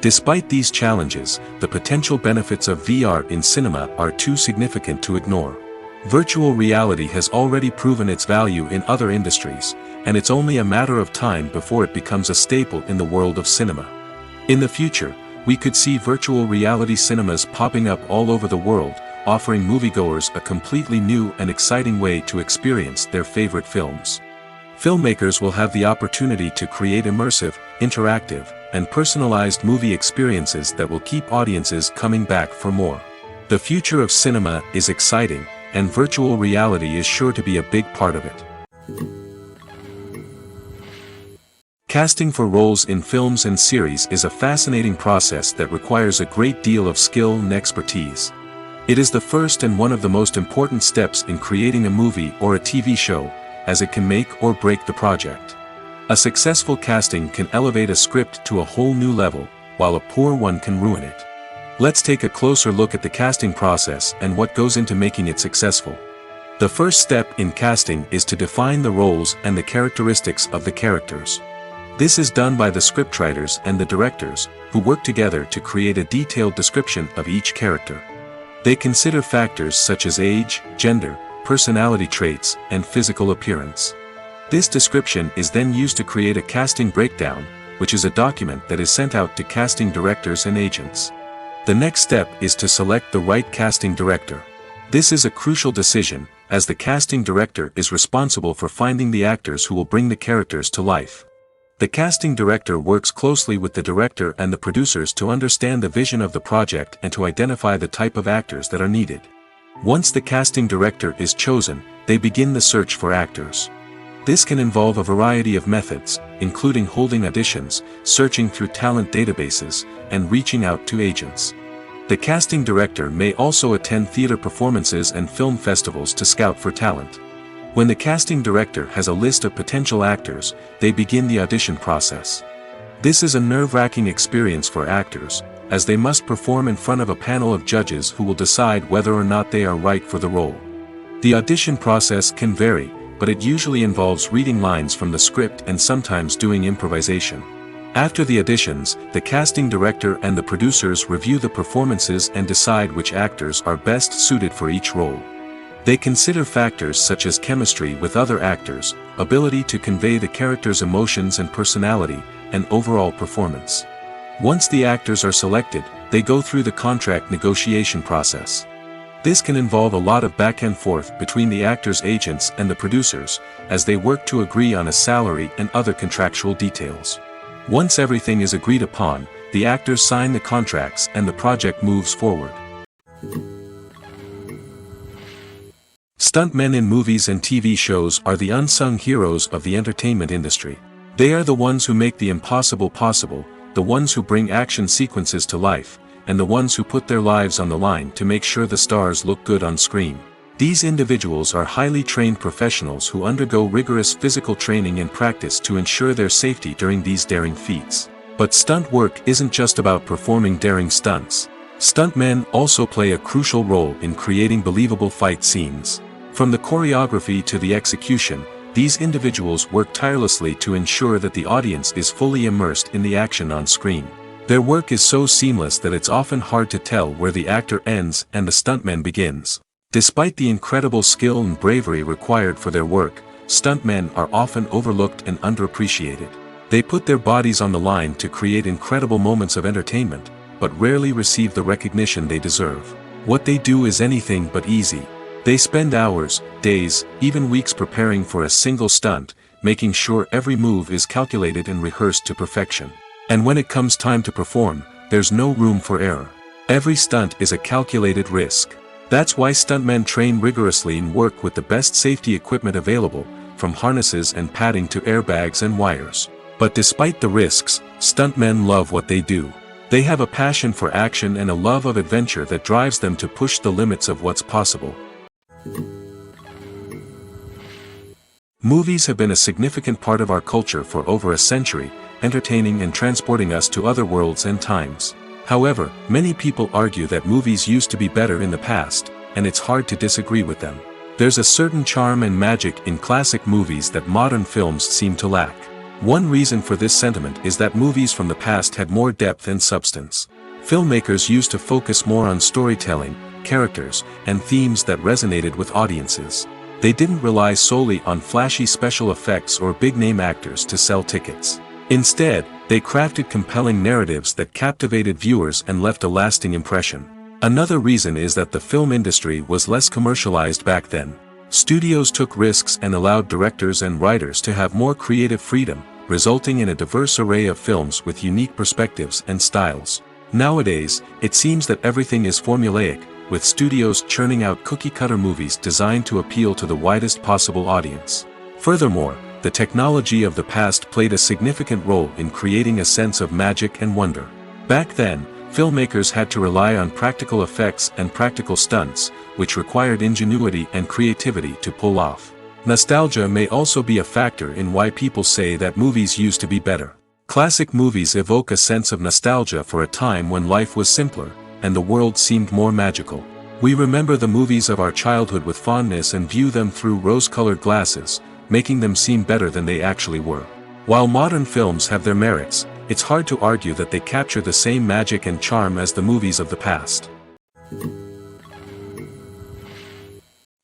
Despite these challenges, the potential benefits of VR in cinema are too significant to ignore. Virtual reality has already proven its value in other industries, and it's only a matter of time before it becomes a staple in the world of cinema. In the future, we could see virtual reality cinemas popping up all over the world, offering moviegoers a completely new and exciting way to experience their favorite films. Filmmakers will have the opportunity to create immersive, interactive, and personalized movie experiences that will keep audiences coming back for more. The future of cinema is exciting, and virtual reality is sure to be a big part of it. Casting for roles in films and series is a fascinating process that requires a great deal of skill and expertise. It is the first and one of the most important steps in creating a movie or a TV show, as it can make or break the project. A successful casting can elevate a script to a whole new level, while a poor one can ruin it. Let's take a closer look at the casting process and what goes into making it successful. The first step in casting is to define the roles and the characteristics of the characters. This is done by the scriptwriters and the directors, who work together to create a detailed description of each character. They consider factors such as age, gender, personality traits, and physical appearance. This description is then used to create a casting breakdown, which is a document that is sent out to casting directors and agents. The next step is to select the right casting director. This is a crucial decision, as the casting director is responsible for finding the actors who will bring the characters to life. The casting director works closely with the director and the producers to understand the vision of the project and to identify the type of actors that are needed. Once the casting director is chosen, they begin the search for actors. This can involve a variety of methods, including holding auditions, searching through talent databases, and reaching out to agents. The casting director may also attend theater performances and film festivals to scout for talent. When the casting director has a list of potential actors, they begin the audition process. This is a nerve-wracking experience for actors, as they must perform in front of a panel of judges who will decide whether or not they are right for the role. The audition process can vary, but it usually involves reading lines from the script and sometimes doing improvisation. After the auditions, the casting director and the producers review the performances and decide which actors are best suited for each role. They consider factors such as chemistry with other actors, ability to convey the character's emotions and personality, and overall performance. Once the actors are selected, they go through the contract negotiation process. This can involve a lot of back and forth between the actors' agents and the producers, as they work to agree on a salary and other contractual details. Once everything is agreed upon, the actors sign the contracts and the project moves forward. Stuntmen in movies and TV shows are the unsung heroes of the entertainment industry. They are the ones who make the impossible possible, the ones who bring action sequences to life, and the ones who put their lives on the line to make sure the stars look good on screen. These individuals are highly trained professionals who undergo rigorous physical training and practice to ensure their safety during these daring feats. But stunt work isn't just about performing daring stunts. Stuntmen also play a crucial role in creating believable fight scenes. From the choreography to the execution, these individuals work tirelessly to ensure that the audience is fully immersed in the action on screen. Their work is so seamless that it's often hard to tell where the actor ends and the stuntman begins. Despite the incredible skill and bravery required for their work, stuntmen are often overlooked and underappreciated. They put their bodies on the line to create incredible moments of entertainment, but rarely receive the recognition they deserve. What they do is anything but easy. They spend hours, days, even weeks preparing for a single stunt, making sure every move is calculated and rehearsed to perfection. And when it comes time to perform, there's no room for error. Every stunt is a calculated risk. That's why stuntmen train rigorously and work with the best safety equipment available, from harnesses and padding to airbags and wires. But despite the risks, stuntmen love what they do. They have a passion for action and a love of adventure that drives them to push the limits of what's possible. Movies have been a significant part of our culture for over a century, entertaining and transporting us to other worlds and times. However, many people argue that movies used to be better in the past, and it's hard to disagree with them. There's a certain charm and magic in classic movies that modern films seem to lack. One reason for this sentiment is that movies from the past had more depth and substance. Filmmakers used to focus more on storytelling, characters, and themes that resonated with audiences. They didn't rely solely on flashy special effects or big-name actors to sell tickets. Instead, they crafted compelling narratives that captivated viewers and left a lasting impression. Another reason is that the film industry was less commercialized back then. Studios took risks and allowed directors and writers to have more creative freedom, resulting in a diverse array of films with unique perspectives and styles. Nowadays, it seems that everything is formulaic, with studios churning out cookie-cutter movies designed to appeal to the widest possible audience. Furthermore, the technology of the past played a significant role in creating a sense of magic and wonder. Back then, filmmakers had to rely on practical effects and practical stunts, which required ingenuity and creativity to pull off. Nostalgia may also be a factor in why people say that movies used to be better. Classic movies evoke a sense of nostalgia for a time when life was simpler, and the world seemed more magical. We remember the movies of our childhood with fondness and view them through rose-colored glasses, making them seem better than they actually were. While modern films have their merits, it's hard to argue that they capture the same magic and charm as the movies of the past.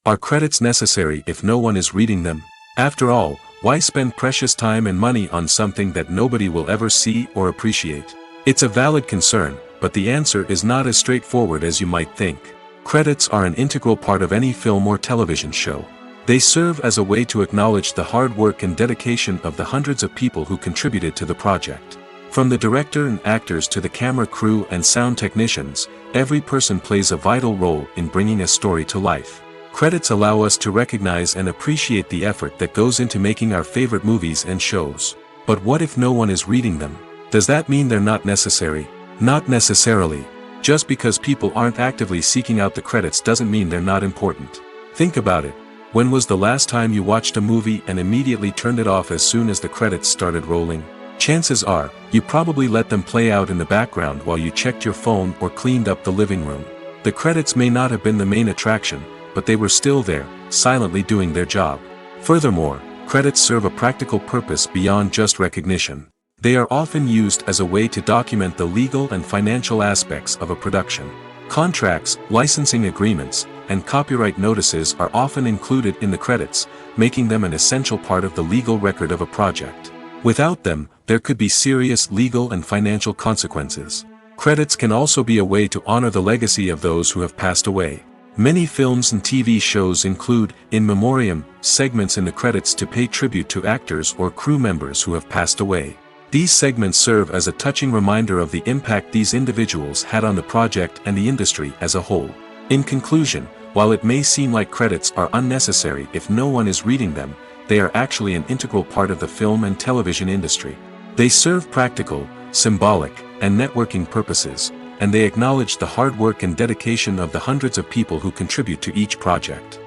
Are credits necessary if no one is reading them? After all, why spend precious time and money on something that nobody will ever see or appreciate? It's a valid concern, but the answer is not as straightforward as you might think. Credits are an integral part of any film or television show. They serve as a way to acknowledge the hard work and dedication of the hundreds of people who contributed to the project. From the director and actors to the camera crew and sound technicians, every person plays a vital role in bringing a story to life. Credits allow us to recognize and appreciate the effort that goes into making our favorite movies and shows. But what if no one is reading them? Does that mean they're not necessary? Not necessarily. Just because people aren't actively seeking out the credits doesn't mean they're not important. Think about it. When was the last time you watched a movie and immediately turned it off as soon as the credits started rolling? Chances are, you probably let them play out in the background while you checked your phone or cleaned up the living room. The credits may not have been the main attraction, but they were still there, silently doing their job. Furthermore, credits serve a practical purpose beyond just recognition. They are often used as a way to document the legal and financial aspects of a production. Contracts, licensing agreements, and copyright notices are often included in the credits, making them an essential part of the legal record of a project. Without them, there could be serious legal and financial consequences. Credits can also be a way to honor the legacy of those who have passed away. Many films and TV shows include, in memoriam, segments in the credits to pay tribute to actors or crew members who have passed away. These segments serve as a touching reminder of the impact these individuals had on the project and the industry as a whole. In conclusion, while it may seem like credits are unnecessary if no one is reading them, they are actually an integral part of the film and television industry. They serve practical, symbolic, and networking purposes, and they acknowledge the hard work and dedication of the hundreds of people who contribute to each project.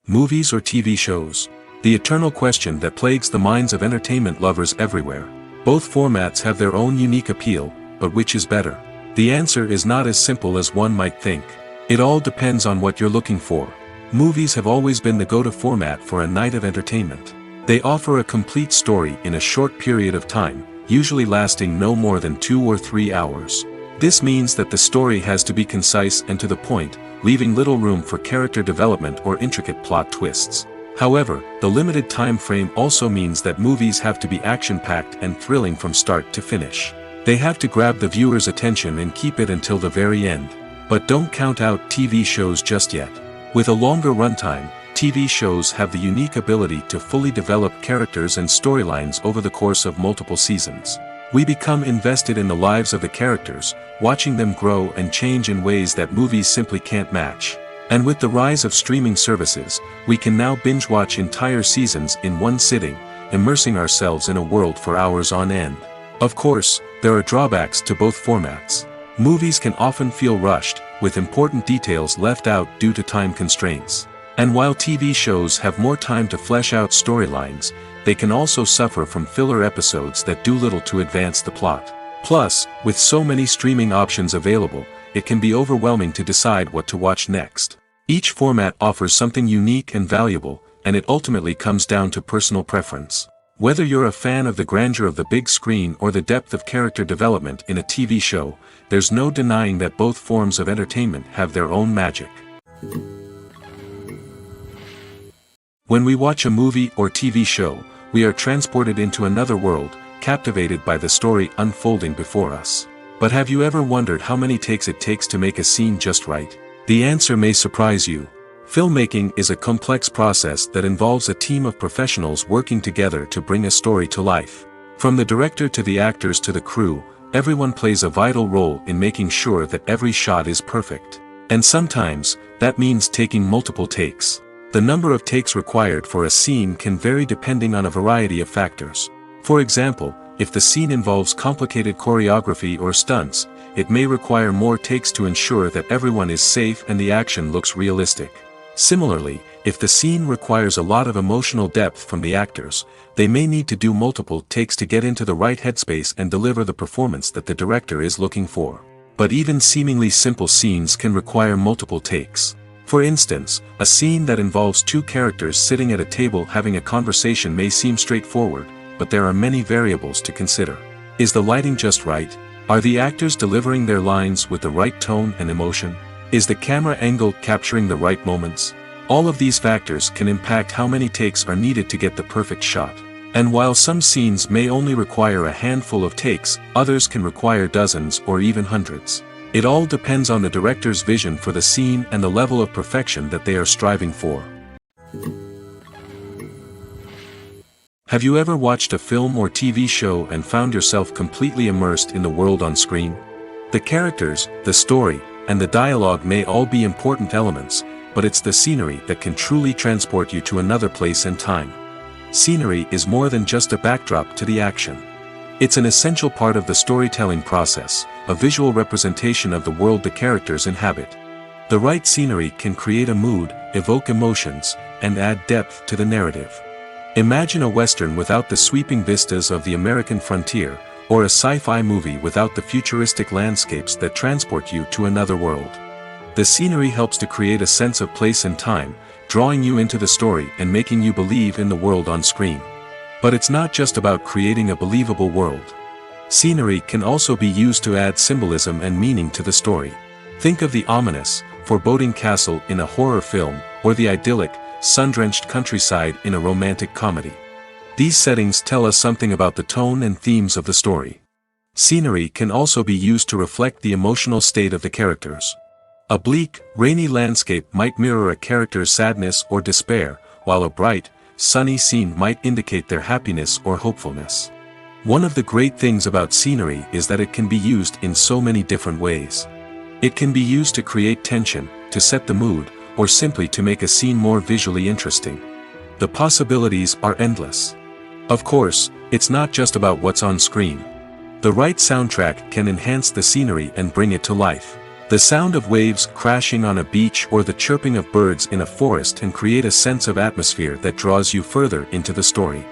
Movies or TV shows? The eternal question that plagues the minds of entertainment lovers everywhere. Both formats have their own unique appeal, but which is better? The answer is not as simple as one might think. It all depends on what you're looking for. Movies have always been the go-to format for a night of entertainment. They offer a complete story in a short period of time, usually lasting no more than 2 or 3 hours. This means that the story has to be concise and to the point, leaving little room for character development or intricate plot twists. However, the limited time frame also means that movies have to be action-packed and thrilling from start to finish. They have to grab the viewer's attention and keep it until the very end. But don't count out TV shows just yet. With a longer runtime, TV shows have the unique ability to fully develop characters and storylines over the course of multiple seasons. We become invested in the lives of the characters, watching them grow and change in ways that movies simply can't match. And with the rise of streaming services, we can now binge-watch entire seasons in one sitting, immersing ourselves in a world for hours on end. Of course, there are drawbacks to both formats. Movies can often feel rushed, with important details left out due to time constraints. And while TV shows have more time to flesh out storylines, they can also suffer from filler episodes that do little to advance the plot. Plus, with so many streaming options available, it can be overwhelming to decide what to watch next. Each format offers something unique and valuable, and it ultimately comes down to personal preference. Whether you're a fan of the grandeur of the big screen or the depth of character development in a TV show, there's no denying that both forms of entertainment have their own magic. When we watch a movie or TV show, we are transported into another world, captivated by the story unfolding before us. But have you ever wondered how many takes it takes to make a scene just right? The answer may surprise you. Filmmaking is a complex process that involves a team of professionals working together to bring a story to life. From the director to the actors to the crew, everyone plays a vital role in making sure that every shot is perfect. And sometimes, that means taking multiple takes. The number of takes required for a scene can vary depending on a variety of factors. For example, if the scene involves complicated choreography or stunts, it may require more takes to ensure that everyone is safe and the action looks realistic. Similarly, if the scene requires a lot of emotional depth from the actors, they may need to do multiple takes to get into the right headspace and deliver the performance that the director is looking for. But even seemingly simple scenes can require multiple takes. For instance, a scene that involves two characters sitting at a table having a conversation may seem straightforward, but there are many variables to consider. Is the lighting just right? Are the actors delivering their lines with the right tone and emotion? Is the camera angle capturing the right moments? All of these factors can impact how many takes are needed to get the perfect shot. And while some scenes may only require a handful of takes, others can require dozens or even hundreds. It all depends on the director's vision for the scene and the level of perfection that they are striving for. Have you ever watched a film or TV show and found yourself completely immersed in the world on screen? The characters, the story, and the dialogue may all be important elements, but it's the scenery that can truly transport you to another place and time. Scenery is more than just a backdrop to the action. It's an essential part of the storytelling process, a visual representation of the world the characters inhabit. The right scenery can create a mood, evoke emotions, and add depth to the narrative. Imagine a Western without the sweeping vistas of the American frontier, or a sci-fi movie without the futuristic landscapes that transport you to another world. The scenery helps to create a sense of place and time, drawing you into the story and making you believe in the world on screen. But it's not just about creating a believable world. Scenery can also be used to add symbolism and meaning to the story. Think of the ominous, foreboding castle in a horror film, or the idyllic, sun-drenched countryside in a romantic comedy. These settings tell us something about the tone and themes of the story. Scenery can also be used to reflect the emotional state of the characters. A bleak, rainy landscape might mirror a character's sadness or despair, while a bright, sunny scene might indicate their happiness or hopefulness. One of the great things about scenery is that it can be used in so many different ways. It can be used to create tension, to set the mood, or simply to make a scene more visually interesting. The possibilities are endless. Of course, it's not just about what's on screen. The right soundtrack can enhance the scenery and bring it to life. The sound of waves crashing on a beach or the chirping of birds in a forest can create a sense of atmosphere that draws you further into the story.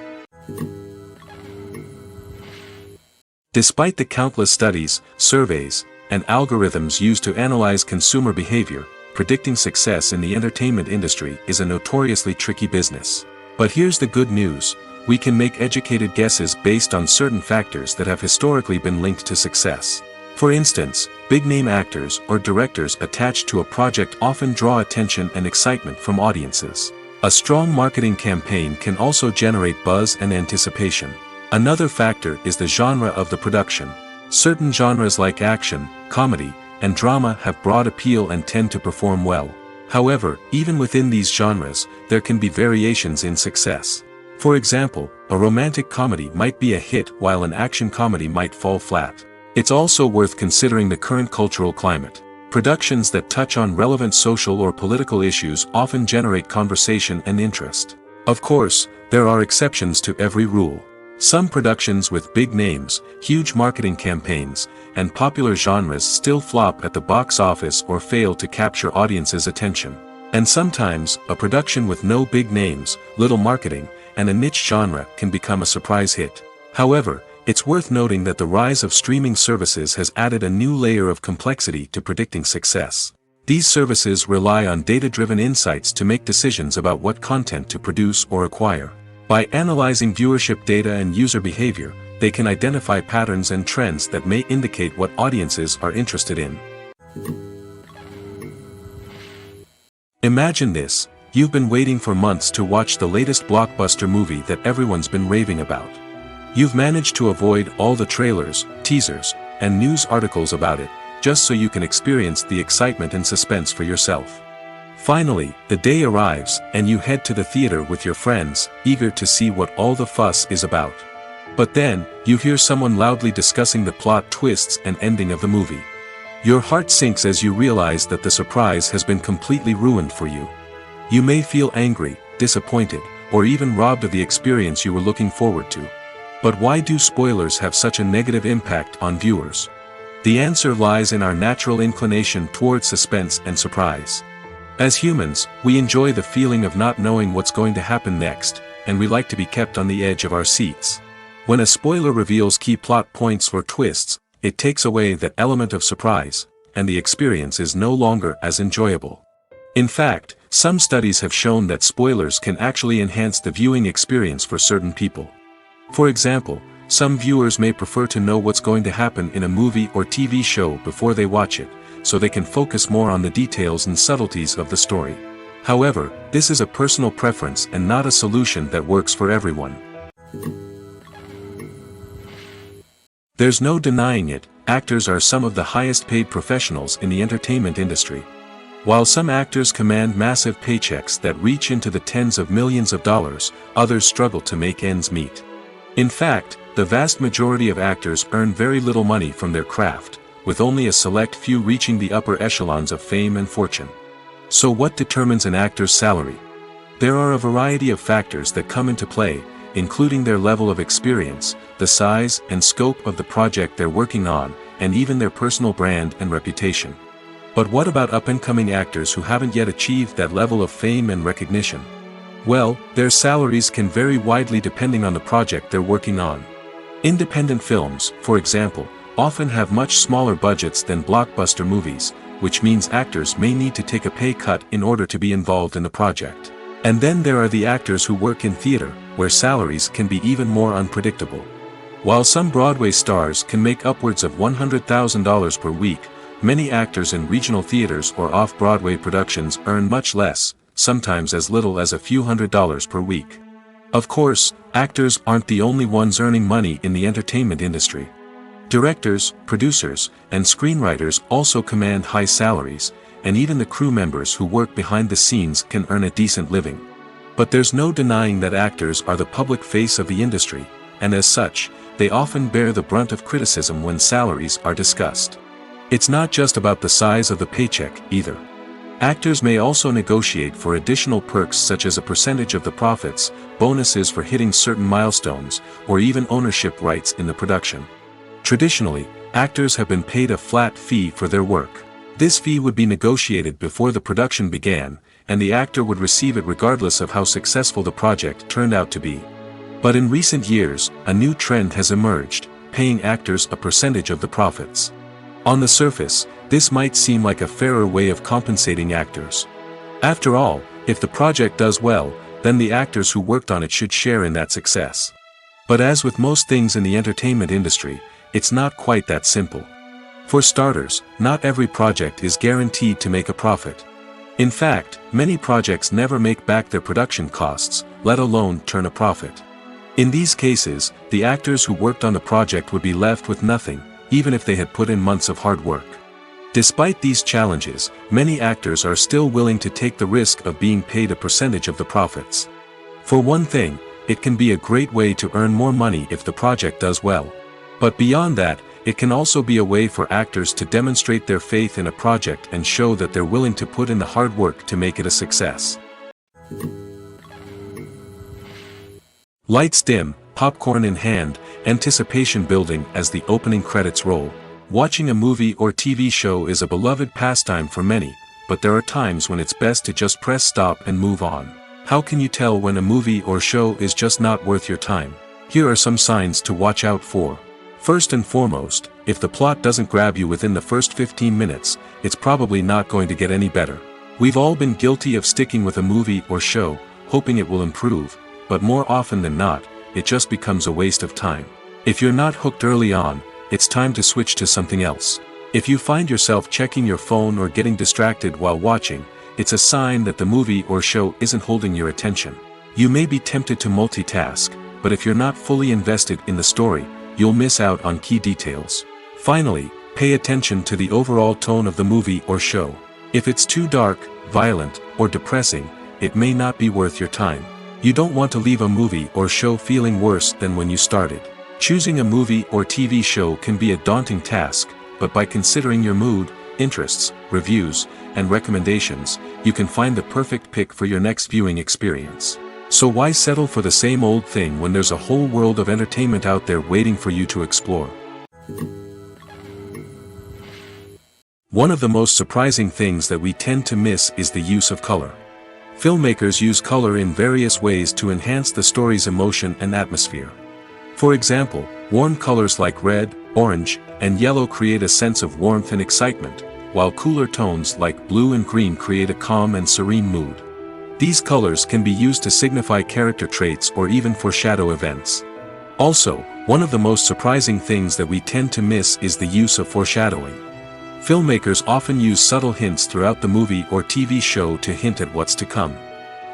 Despite the countless studies, surveys, and algorithms used to analyze consumer behavior, predicting success in the entertainment industry is a notoriously tricky business. But here's the good news: we can make educated guesses based on certain factors that have historically been linked to success. For instance, big-name actors or directors attached to a project often draw attention and excitement from audiences. A strong marketing campaign can also generate buzz and anticipation. Another factor is the genre of the production. Certain genres like action, comedy, and drama have broad appeal and tend to perform well. However, even within these genres, there can be variations in success. For example, a romantic comedy might be a hit while an action comedy might fall flat. It's also worth considering the current cultural climate. Productions that touch on relevant social or political issues often generate conversation and interest. Of course, there are exceptions to every rule. Some productions with big names, huge marketing campaigns, and popular genres still flop at the box office or fail to capture audiences' attention. And sometimes, a production with no big names, little marketing, and a niche genre can become a surprise hit. However, it's worth noting that the rise of streaming services has added a new layer of complexity to predicting success. These services rely on data-driven insights to make decisions about what content to produce or acquire. By analyzing viewership data and user behavior, they can identify patterns and trends that may indicate what audiences are interested in. Imagine this: you've been waiting for months to watch the latest blockbuster movie that everyone's been raving about. You've managed to avoid all the trailers, teasers, and news articles about it, just so you can experience the excitement and suspense for yourself. Finally, the day arrives, and you head to the theater with your friends, eager to see what all the fuss is about. But then, you hear someone loudly discussing the plot twists and ending of the movie. Your heart sinks as you realize that the surprise has been completely ruined for you. You may feel angry, disappointed, or even robbed of the experience you were looking forward to. But why do spoilers have such a negative impact on viewers? The answer lies in our natural inclination toward suspense and surprise. As humans, we enjoy the feeling of not knowing what's going to happen next, and we like to be kept on the edge of our seats. When a spoiler reveals key plot points or twists, it takes away that element of surprise, and the experience is no longer as enjoyable. In fact, some studies have shown that spoilers can actually enhance the viewing experience for certain people. For example, some viewers may prefer to know what's going to happen in a movie or TV show before they watch it, so they can focus more on the details and subtleties of the story. However, this is a personal preference and not a solution that works for everyone. There's no denying it, actors are some of the highest paid professionals in the entertainment industry. While some actors command massive paychecks that reach into the tens of millions of dollars, others struggle to make ends meet. In fact, the vast majority of actors earn very little money from their craft, with only a select few reaching the upper echelons of fame and fortune. So what determines an actor's salary? There are a variety of factors that come into play, including their level of experience, the size and scope of the project they're working on, and even their personal brand and reputation. But what about up-and-coming actors who haven't yet achieved that level of fame and recognition? Well, their salaries can vary widely depending on the project they're working on. Independent films, for example, often have much smaller budgets than blockbuster movies, which means actors may need to take a pay cut in order to be involved in the project. And then there are the actors who work in theater, where salaries can be even more unpredictable. While some Broadway stars can make upwards of $100,000 per week, many actors in regional theaters or off-Broadway productions earn much less, sometimes as little as a few $100s per week. Of course, actors aren't the only ones earning money in the entertainment industry. Directors, producers, and screenwriters also command high salaries, and even the crew members who work behind the scenes can earn a decent living. But there's no denying that actors are the public face of the industry, and as such, they often bear the brunt of criticism when salaries are discussed. It's not just about the size of the paycheck, either. Actors may also negotiate for additional perks such as a percentage of the profits, bonuses for hitting certain milestones, or even ownership rights in the production. Traditionally, actors have been paid a flat fee for their work. This fee would be negotiated before the production began, and the actor would receive it regardless of how successful the project turned out to be. But in recent years, a new trend has emerged, paying actors a percentage of the profits. On the surface, this might seem like a fairer way of compensating actors. After all, if the project does well, then the actors who worked on it should share in that success. But as with most things in the entertainment industry, it's not quite that simple. For starters, not every project is guaranteed to make a profit. In fact, many projects never make back their production costs, let alone turn a profit. In these cases, the actors who worked on the project would be left with nothing, even if they had put in months of hard work. Despite these challenges, many actors are still willing to take the risk of being paid a percentage of the profits. For one thing, it can be a great way to earn more money if the project does well. But beyond that, it can also be a way for actors to demonstrate their faith in a project and show that they're willing to put in the hard work to make it a success. Lights dim, popcorn in hand, anticipation building as the opening credits roll. Watching a movie or TV show is a beloved pastime for many, but there are times when it's best to just press stop and move on. How can you tell when a movie or show is just not worth your time? Here are some signs to watch out for. First and foremost, if the plot doesn't grab you within the first 15 minutes, it's probably not going to get any better. We've all been guilty of sticking with a movie or show, hoping it will improve, but more often than not, it just becomes a waste of time. If you're not hooked early on, it's time to switch to something else. If you find yourself checking your phone or getting distracted while watching, it's a sign that the movie or show isn't holding your attention. You may be tempted to multitask, but if you're not fully invested in the story, you'll miss out on key details. Finally, pay attention to the overall tone of the movie or show. If it's too dark, violent, or depressing, it may not be worth your time. You don't want to leave a movie or show feeling worse than when you started. Choosing a movie or TV show can be a daunting task, but by considering your mood, interests, reviews, and recommendations, you can find the perfect pick for your next viewing experience. So why settle for the same old thing when there's a whole world of entertainment out there waiting for you to explore? One of the most surprising things that we tend to miss is the use of color. Filmmakers use color in various ways to enhance the story's emotion and atmosphere. For example, warm colors like red, orange, and yellow create a sense of warmth and excitement, while cooler tones like blue and green create a calm and serene mood. These colors can be used to signify character traits or even foreshadow events. Also, one of the most surprising things that we tend to miss is the use of foreshadowing. Filmmakers often use subtle hints throughout the movie or TV show to hint at what's to come.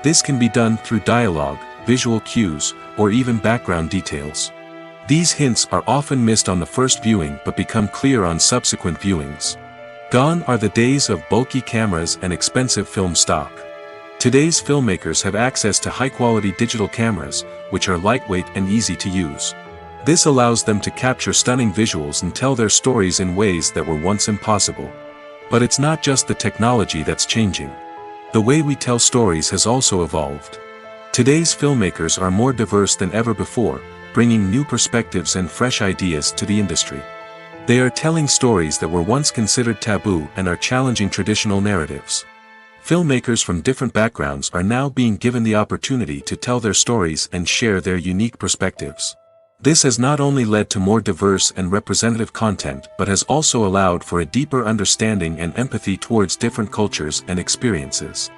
This can be done through dialogue, visual cues, or even background details. These hints are often missed on the first viewing but become clear on subsequent viewings. Gone are the days of bulky cameras and expensive film stock. Today's filmmakers have access to high-quality digital cameras, which are lightweight and easy to use. This allows them to capture stunning visuals and tell their stories in ways that were once impossible. But it's not just the technology that's changing. The way we tell stories has also evolved. Today's filmmakers are more diverse than ever before, bringing new perspectives and fresh ideas to the industry. They are telling stories that were once considered taboo and are challenging traditional narratives. Filmmakers from different backgrounds are now being given the opportunity to tell their stories and share their unique perspectives. This has not only led to more diverse and representative content but has also allowed for a deeper understanding and empathy towards different cultures and experiences.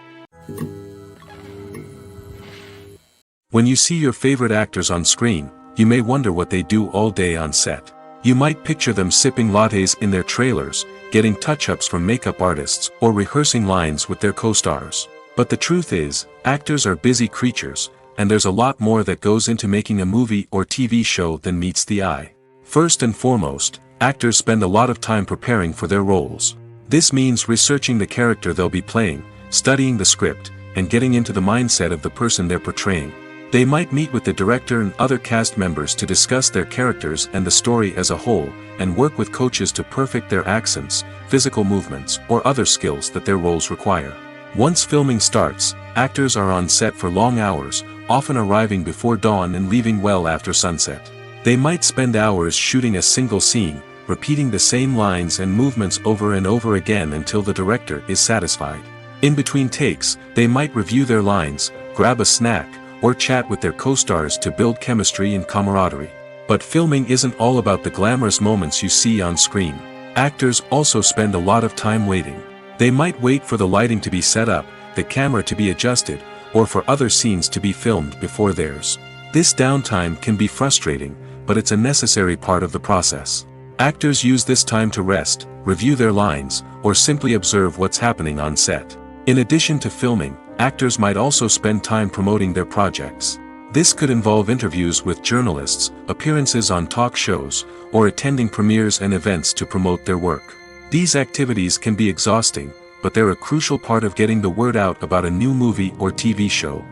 When you see your favorite actors on screen, you may wonder what they do all day on set. You might picture them sipping lattes in their trailers, getting touch-ups from makeup artists, or rehearsing lines with their co-stars. But the truth is, actors are busy creatures, and there's a lot more that goes into making a movie or TV show than meets the eye. First and foremost, actors spend a lot of time preparing for their roles. This means researching the character they'll be playing, studying the script, and getting into the mindset of the person they're portraying. They might meet with the director and other cast members to discuss their characters and the story as a whole, and work with coaches to perfect their accents, physical movements, or other skills that their roles require. Once filming starts, actors are on set for long hours, often arriving before dawn and leaving well after sunset. They might spend hours shooting a single scene, repeating the same lines and movements over and over again until the director is satisfied. In between takes, they might review their lines, grab a snack, or chat with their co-stars to build chemistry and camaraderie. But filming isn't all about the glamorous moments you see on screen. Actors also spend a lot of time waiting. They might wait for the lighting to be set up, the camera to be adjusted, or for other scenes to be filmed before theirs. This downtime can be frustrating, but it's a necessary part of the process. Actors use this time to rest, review their lines, or simply observe what's happening on set. In addition to filming, actors might also spend time promoting their projects. This could involve interviews with journalists, appearances on talk shows, or attending premieres and events to promote their work. These activities can be exhausting, but they're a crucial part of getting the word out about a new movie or TV show.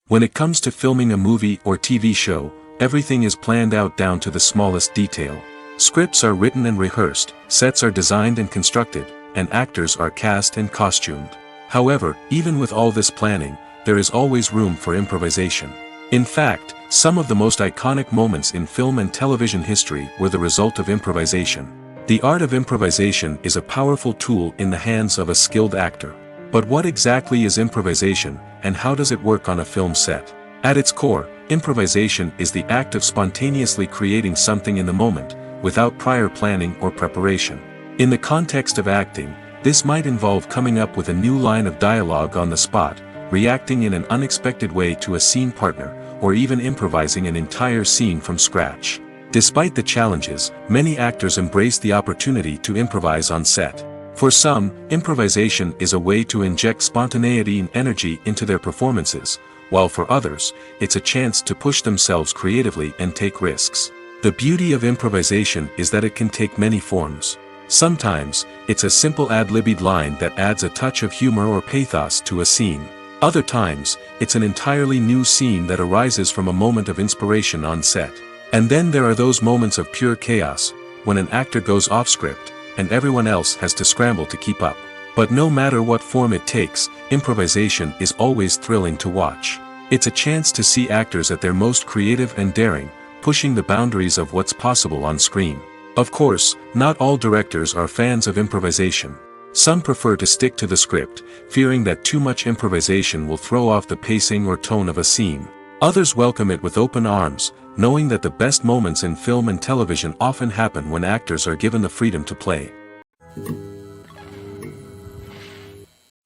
When it comes to filming a movie or TV show, everything is planned out down to the smallest detail. Scripts are written and rehearsed, sets are designed and constructed, and actors are cast and costumed. However, even with all this planning, there is always room for improvisation. In fact, some of the most iconic moments in film and television history were the result of improvisation. The art of improvisation is a powerful tool in the hands of a skilled actor. But what exactly is improvisation, and how does it work on a film set? At its core, improvisation is the act of spontaneously creating something in the moment, without prior planning or preparation. In the context of acting, this might involve coming up with a new line of dialogue on the spot, reacting in an unexpected way to a scene partner, or even improvising an entire scene from scratch. Despite the challenges, many actors embrace the opportunity to improvise on set. For some, improvisation is a way to inject spontaneity and energy into their performances, while for others, it's a chance to push themselves creatively and take risks. The beauty of improvisation is that it can take many forms. Sometimes, it's a simple ad-libbed line that adds a touch of humor or pathos to a scene. Other times, it's an entirely new scene that arises from a moment of inspiration on set. And then there are those moments of pure chaos, when an actor goes off script, and everyone else has to scramble to keep up. But no matter what form it takes, improvisation is always thrilling to watch. It's a chance to see actors at their most creative and daring, pushing the boundaries of what's possible on screen. Of course, not all directors are fans of improvisation. Some prefer to stick to the script, fearing that too much improvisation will throw off the pacing or tone of a scene. Others welcome it with open arms, knowing that the best moments in film and television often happen when actors are given the freedom to play.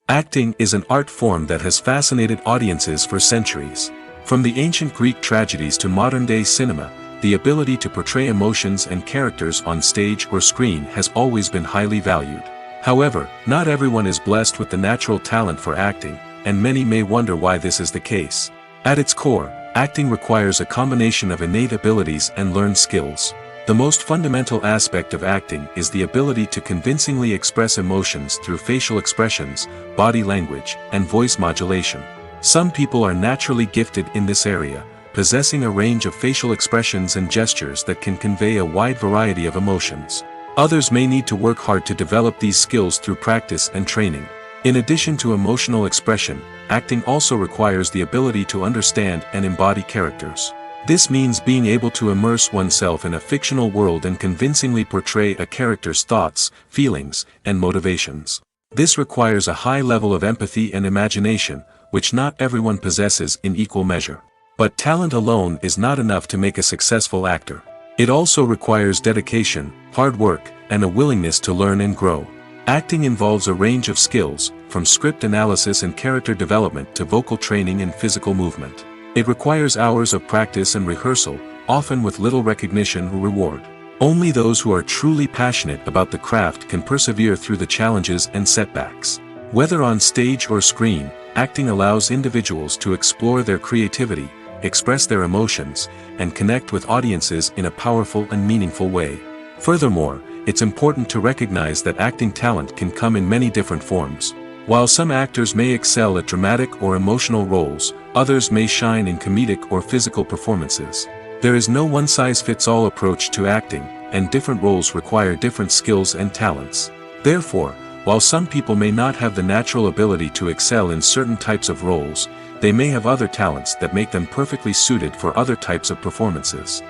Acting is an art form that has fascinated audiences for centuries. From the ancient Greek tragedies to modern-day cinema, the ability to portray emotions and characters on stage or screen has always been highly valued. However, not everyone is blessed with the natural talent for acting, and many may wonder why this is the case. At its core, acting requires a combination of innate abilities and learned skills. The most fundamental aspect of acting is the ability to convincingly express emotions through facial expressions, body language, and voice modulation. Some people are naturally gifted in this area, possessing a range of facial expressions and gestures that can convey a wide variety of emotions. Others may need to work hard to develop these skills through practice and training. In addition to emotional expression, acting also requires the ability to understand and embody characters. This means being able to immerse oneself in a fictional world and convincingly portray a character's thoughts, feelings, and motivations. This requires a high level of empathy and imagination, which not everyone possesses in equal measure. But talent alone is not enough to make a successful actor. It also requires dedication, hard work, and a willingness to learn and grow. Acting involves a range of skills, from script analysis and character development to vocal training and physical movement. It requires hours of practice and rehearsal, often with little recognition or reward. Only those who are truly passionate about the craft can persevere through the challenges and setbacks. Whether on stage or screen, acting allows individuals to explore their creativity, express their emotions, and connect with audiences in a powerful and meaningful way. Furthermore, it's important to recognize that acting talent can come in many different forms. While some actors may excel at dramatic or emotional roles, others may shine in comedic or physical performances. There is no one-size-fits-all approach to acting, and different roles require different skills and talents. Therefore, while some people may not have the natural ability to excel in certain types of roles, they may have other talents that make them perfectly suited for other types of performances.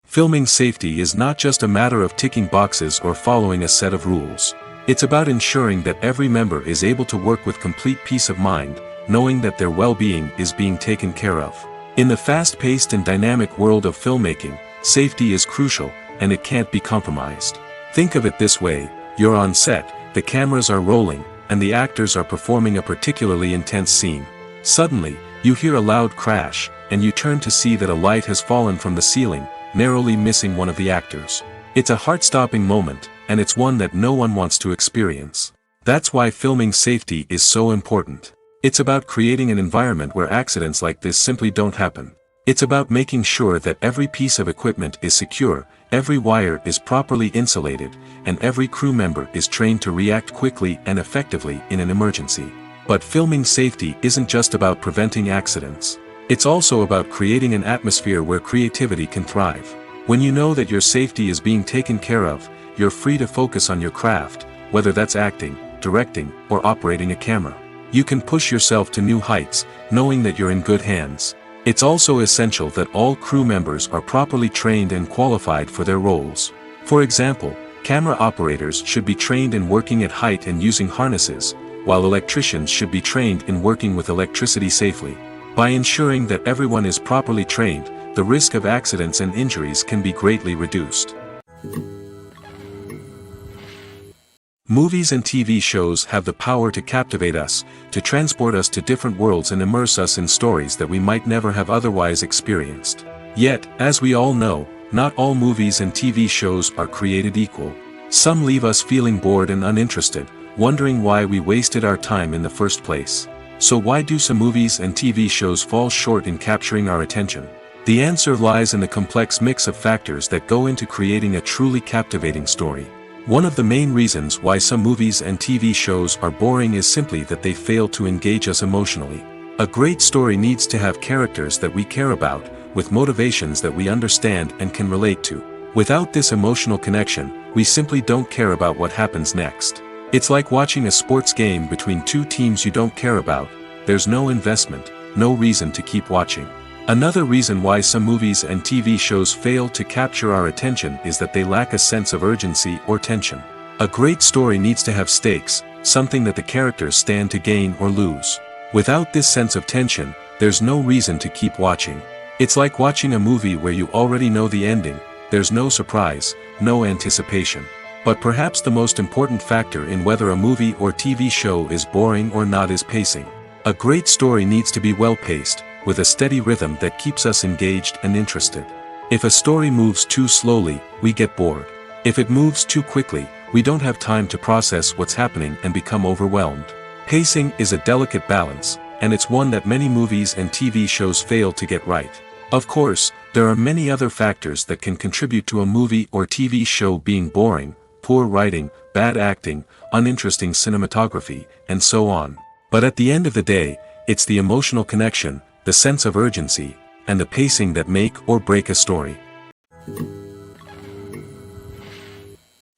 Filming safety is not just a matter of ticking boxes or following a set of rules. It's about ensuring that every member is able to work with complete peace of mind, knowing that their well-being is being taken care of. In the fast-paced and dynamic world of filmmaking, safety is crucial, and it can't be compromised. Think of it this way: you're on set, the cameras are rolling, and the actors are performing a particularly intense scene. Suddenly, you hear a loud crash, and you turn to see that a light has fallen from the ceiling, narrowly missing one of the actors. It's a heart-stopping moment, and it's one that no one wants to experience. That's why filming safety is so important. It's about creating an environment where accidents like this simply don't happen. It's about making sure that every piece of equipment is secure, every wire is properly insulated, and every crew member is trained to react quickly and effectively in an emergency. But filming safety isn't just about preventing accidents. It's also about creating an atmosphere where creativity can thrive. When you know that your safety is being taken care of, you're free to focus on your craft, whether that's acting, directing, or operating a camera. You can push yourself to new heights, knowing that you're in good hands. It's also essential that all crew members are properly trained and qualified for their roles. For example, camera operators should be trained in working at height and using harnesses, while electricians should be trained in working with electricity safely. By ensuring that everyone is properly trained, the risk of accidents and injuries can be greatly reduced. Movies and TV shows have the power to captivate us, to transport us to different worlds and immerse us in stories that we might never have otherwise experienced. Yet, as we all know, not all movies and TV shows are created equal. Some leave us feeling bored and uninterested, wondering why we wasted our time in the first place. So why do some movies and TV shows fall short in capturing our attention? The answer lies in the complex mix of factors that go into creating a truly captivating story. One of the main reasons why some movies and TV shows are boring is simply that they fail to engage us emotionally. A great story needs to have characters that we care about, with motivations that we understand and can relate to. Without this emotional connection, we simply don't care about what happens next. It's like watching a sports game between two teams you don't care about. There's no investment, no reason to keep watching. Another reason why some movies and TV shows fail to capture our attention is that they lack a sense of urgency or tension. A great story needs to have stakes, something that the characters stand to gain or lose. Without this sense of tension, there's no reason to keep watching. It's like watching a movie where you already know the ending, there's no surprise, no anticipation. But perhaps the most important factor in whether a movie or TV show is boring or not is pacing. A great story needs to be well-paced, with a steady rhythm that keeps us engaged and interested. If a story moves too slowly, we get bored. If it moves too quickly, we don't have time to process what's happening and become overwhelmed. Pacing is a delicate balance, and it's one that many movies and TV shows fail to get right. Of course, there are many other factors that can contribute to a movie or TV show being boring: poor writing, bad acting, uninteresting cinematography, and so on. But at the end of the day, it's the emotional connection, the sense of urgency, and the pacing that make or break a story.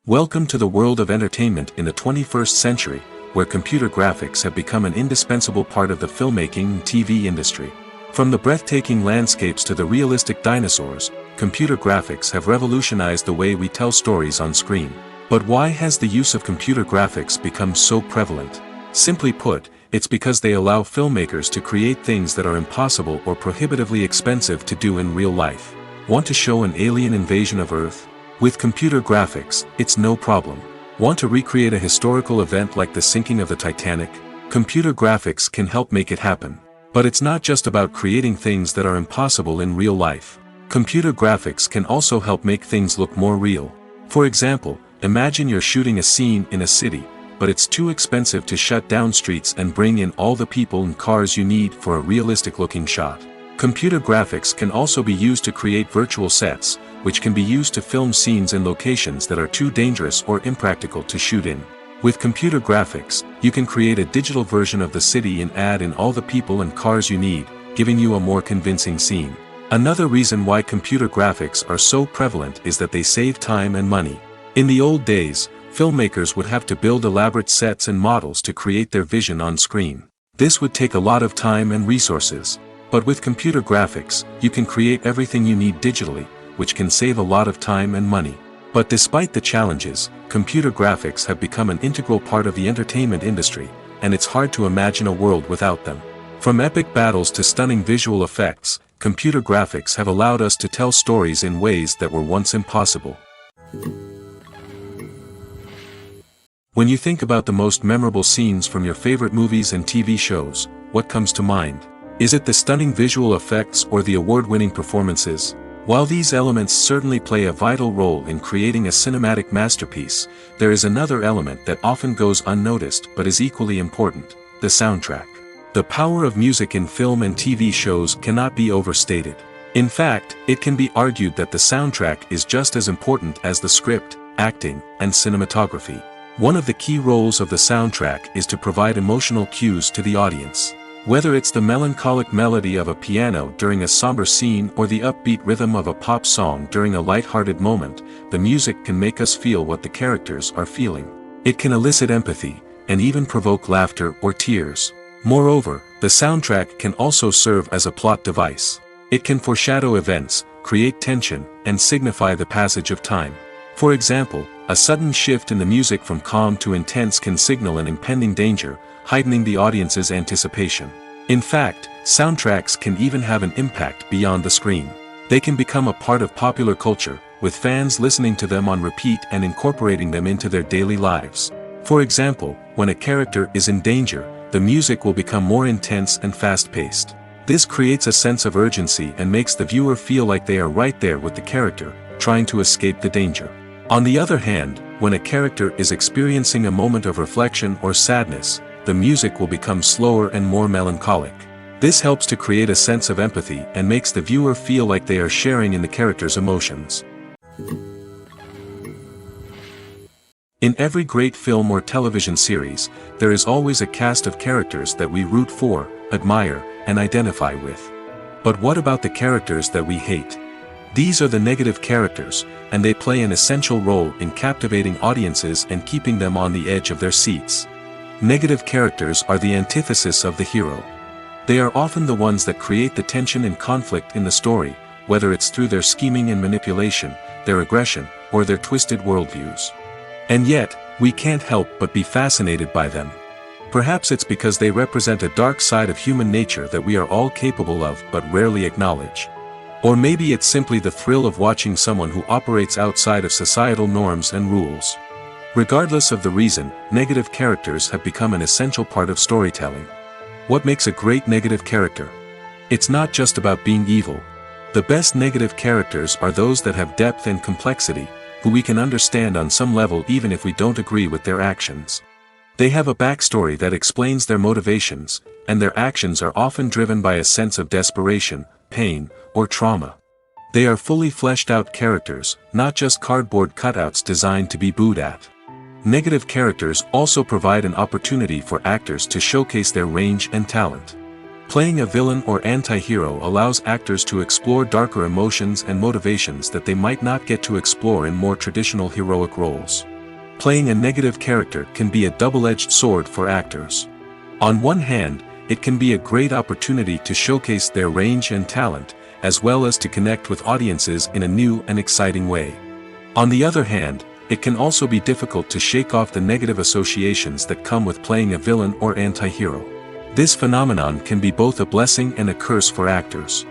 Welcome to the world of entertainment in the 21st century, where computer graphics have become an indispensable part of the filmmaking and TV industry. From the breathtaking landscapes to the realistic dinosaurs, computer graphics have revolutionized the way we tell stories on screen. But why has the use of computer graphics become so prevalent? Simply put, it's because they allow filmmakers to create things that are impossible or prohibitively expensive to do in real life. Want to show an alien invasion of Earth? With computer graphics, it's no problem. Want to recreate a historical event like the sinking of the Titanic? Computer graphics can help make it happen. But it's not just about creating things that are impossible in real life. Computer graphics can also help make things look more real. For example, imagine you're shooting a scene in a city, but it's too expensive to shut down streets and bring in all the people and cars you need for a realistic-looking shot. Computer graphics can also be used to create virtual sets, which can be used to film scenes in locations that are too dangerous or impractical to shoot in. With computer graphics, you can create a digital version of the city and add in all the people and cars you need, giving you a more convincing scene. Another reason why computer graphics are so prevalent is that they save time and money. In the old days, filmmakers would have to build elaborate sets and models to create their vision on screen. This would take a lot of time and resources. But with computer graphics, you can create everything you need digitally, which can save a lot of time and money. But despite the challenges, computer graphics have become an integral part of the entertainment industry, and it's hard to imagine a world without them. From epic battles to stunning visual effects, computer graphics have allowed us to tell stories in ways that were once impossible. When you think about the most memorable scenes from your favorite movies and TV shows, what comes to mind? Is it the stunning visual effects or the award-winning performances? While these elements certainly play a vital role in creating a cinematic masterpiece, there is another element that often goes unnoticed but is equally important: the soundtrack. The power of music in film and TV shows cannot be overstated. In fact, it can be argued that the soundtrack is just as important as the script, acting, and cinematography. One of the key roles of the soundtrack is to provide emotional cues to the audience. Whether it's the melancholic melody of a piano during a somber scene or the upbeat rhythm of a pop song during a light-hearted moment, the music can make us feel what the characters are feeling. It can elicit empathy, and even provoke laughter or tears. Moreover, the soundtrack can also serve as a plot device. It can foreshadow events, create tension, and signify the passage of time. For example, a sudden shift in the music from calm to intense can signal an impending danger, heightening the audience's anticipation. In fact, soundtracks can even have an impact beyond the screen. They can become a part of popular culture, with fans listening to them on repeat and incorporating them into their daily lives. For example, when a character is in danger, the music will become more intense and fast-paced. This creates a sense of urgency and makes the viewer feel like they are right there with the character, trying to escape the danger. On the other hand, when a character is experiencing a moment of reflection or sadness, the music will become slower and more melancholic. This helps to create a sense of empathy and makes the viewer feel like they are sharing in the character's emotions. In every great film or television series, there is always a cast of characters that we root for, admire, and identify with. But what about the characters that we hate? These are the negative characters, and they play an essential role in captivating audiences and keeping them on the edge of their seats. Negative characters are the antithesis of the hero. They are often the ones that create the tension and conflict in the story, whether it's through their scheming and manipulation, their aggression, or their twisted worldviews. And yet, we can't help but be fascinated by them. Perhaps it's because they represent a dark side of human nature that we are all capable of but rarely acknowledge. Or maybe it's simply the thrill of watching someone who operates outside of societal norms and rules. Regardless of the reason, negative characters have become an essential part of storytelling. What makes a great negative character? It's not just about being evil. The best negative characters are those that have depth and complexity, who we can understand on some level even if we don't agree with their actions. They have a backstory that explains their motivations, and their actions are often driven by a sense of desperation, pain, or trauma. They are fully fleshed out characters, not just cardboard cutouts designed to be booed at. Negative characters also provide an opportunity for actors to showcase their range and talent. Playing a villain or anti-hero allows actors to explore darker emotions and motivations that they might not get to explore in more traditional heroic roles. Playing a negative character can be a double-edged sword for actors. On one hand, it can be a great opportunity to showcase their range and talent, as well as to connect with audiences in a new and exciting way. On the other hand, it can also be difficult to shake off the negative associations that come with playing a villain or anti-hero. This phenomenon can be both a blessing and a curse for actors.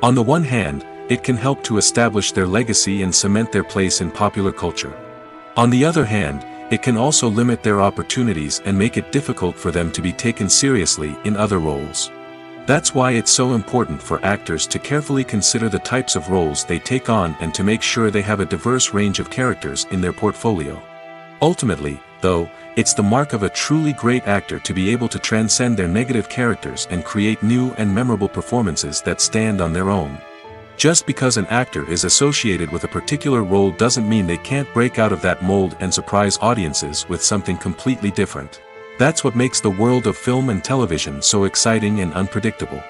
On the one hand, it can help to establish their legacy and cement their place in popular culture. On the other hand, it can also limit their opportunities and make it difficult for them to be taken seriously in other roles. That's why it's so important for actors to carefully consider the types of roles they take on and to make sure they have a diverse range of characters in their portfolio. Ultimately, though, it's the mark of a truly great actor to be able to transcend their negative characters and create new and memorable performances that stand on their own. Just because an actor is associated with a particular role doesn't mean they can't break out of that mold and surprise audiences with something completely different. That's what makes the world of film and television so exciting and unpredictable.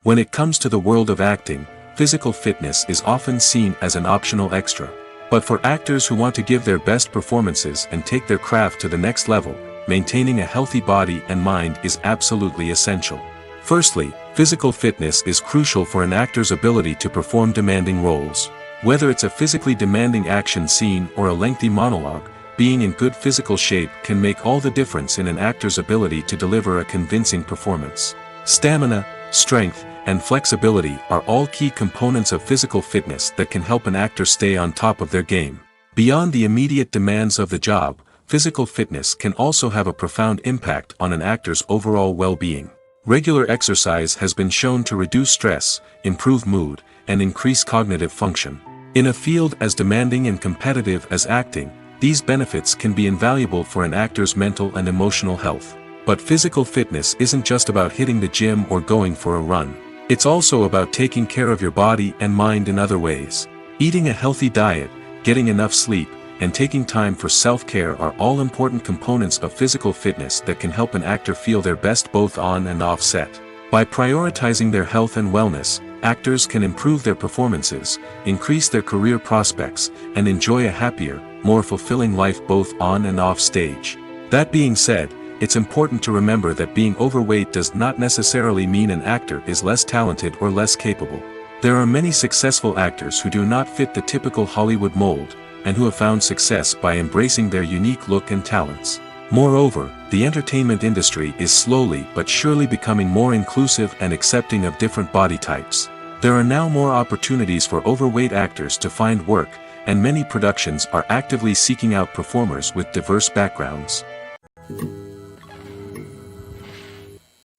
When it comes to the world of acting, physical fitness is often seen as an optional extra. But for actors who want to give their best performances and take their craft to the next level, maintaining a healthy body and mind is absolutely essential. Firstly, physical fitness is crucial for an actor's ability to perform demanding roles. Whether it's a physically demanding action scene or a lengthy monologue, being in good physical shape can make all the difference in an actor's ability to deliver a convincing performance. Stamina, strength, and flexibility are all key components of physical fitness that can help an actor stay on top of their game. Beyond the immediate demands of the job, physical fitness can also have a profound impact on an actor's overall well-being. Regular exercise has been shown to reduce stress, improve mood, and increase cognitive function. In a field as demanding and competitive as acting, these benefits can be invaluable for an actor's mental and emotional health. But physical fitness isn't just about hitting the gym or going for a run. It's also about taking care of your body and mind in other ways. Eating a healthy diet, getting enough sleep, and taking time for self-care are all important components of physical fitness that can help an actor feel their best both on and off set. By prioritizing their health and wellness, actors can improve their performances, increase their career prospects, and enjoy a happier, more fulfilling life both on and off stage. That being said, it's important to remember that being overweight does not necessarily mean an actor is less talented or less capable. There are many successful actors who do not fit the typical Hollywood mold, and who have found success by embracing their unique look and talents. Moreover, the entertainment industry is slowly but surely becoming more inclusive and accepting of different body types. There are now more opportunities for overweight actors to find work, and many productions are actively seeking out performers with diverse backgrounds.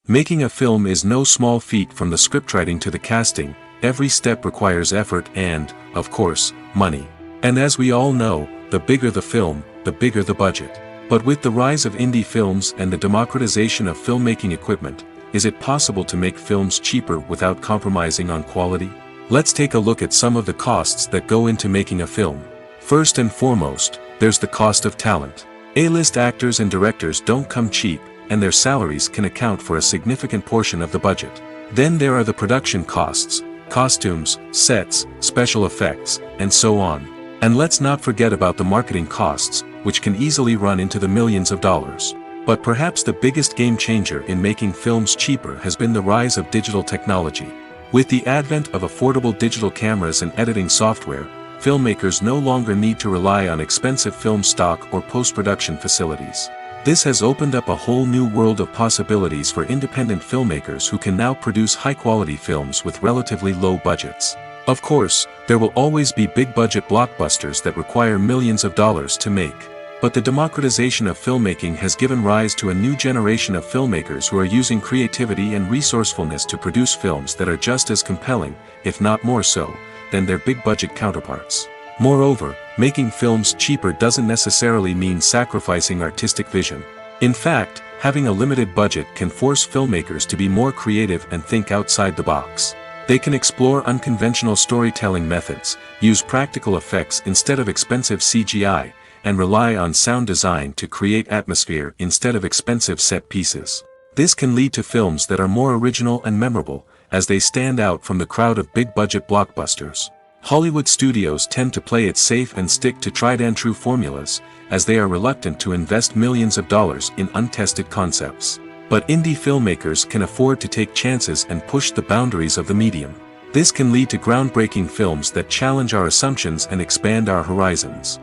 Making a film is no small feat. From the scriptwriting to the casting, every step requires effort and, of course, money. And as we all know, the bigger the film, the bigger the budget. But with the rise of indie films and the democratization of filmmaking equipment, is it possible to make films cheaper without compromising on quality? Let's take a look at some of the costs that go into making a film. First and foremost, there's the cost of talent. A-list actors and directors don't come cheap, and their salaries can account for a significant portion of the budget. Then there are the production costs, costumes, sets, special effects, and so on. And let's not forget about the marketing costs, which can easily run into the millions of dollars. But perhaps the biggest game changer in making films cheaper has been the rise of digital technology. With the advent of affordable digital cameras and editing software, filmmakers no longer need to rely on expensive film stock or post-production facilities. This has opened up a whole new world of possibilities for independent filmmakers who can now produce high-quality films with relatively low budgets. Of course, there will always be big-budget blockbusters that require millions of dollars to make. But the democratization of filmmaking has given rise to a new generation of filmmakers who are using creativity and resourcefulness to produce films that are just as compelling, if not more so, than their big-budget counterparts. Moreover, making films cheaper doesn't necessarily mean sacrificing artistic vision. In fact, having a limited budget can force filmmakers to be more creative and think outside the box. They can explore unconventional storytelling methods, use practical effects instead of expensive CGI, and rely on sound design to create atmosphere instead of expensive set pieces. This can lead to films that are more original and memorable, as they stand out from the crowd of big-budget blockbusters. Hollywood studios tend to play it safe and stick to tried-and-true formulas, as they are reluctant to invest millions of dollars in untested concepts. But indie filmmakers can afford to take chances and push the boundaries of the medium. This can lead to groundbreaking films that challenge our assumptions and expand our horizons.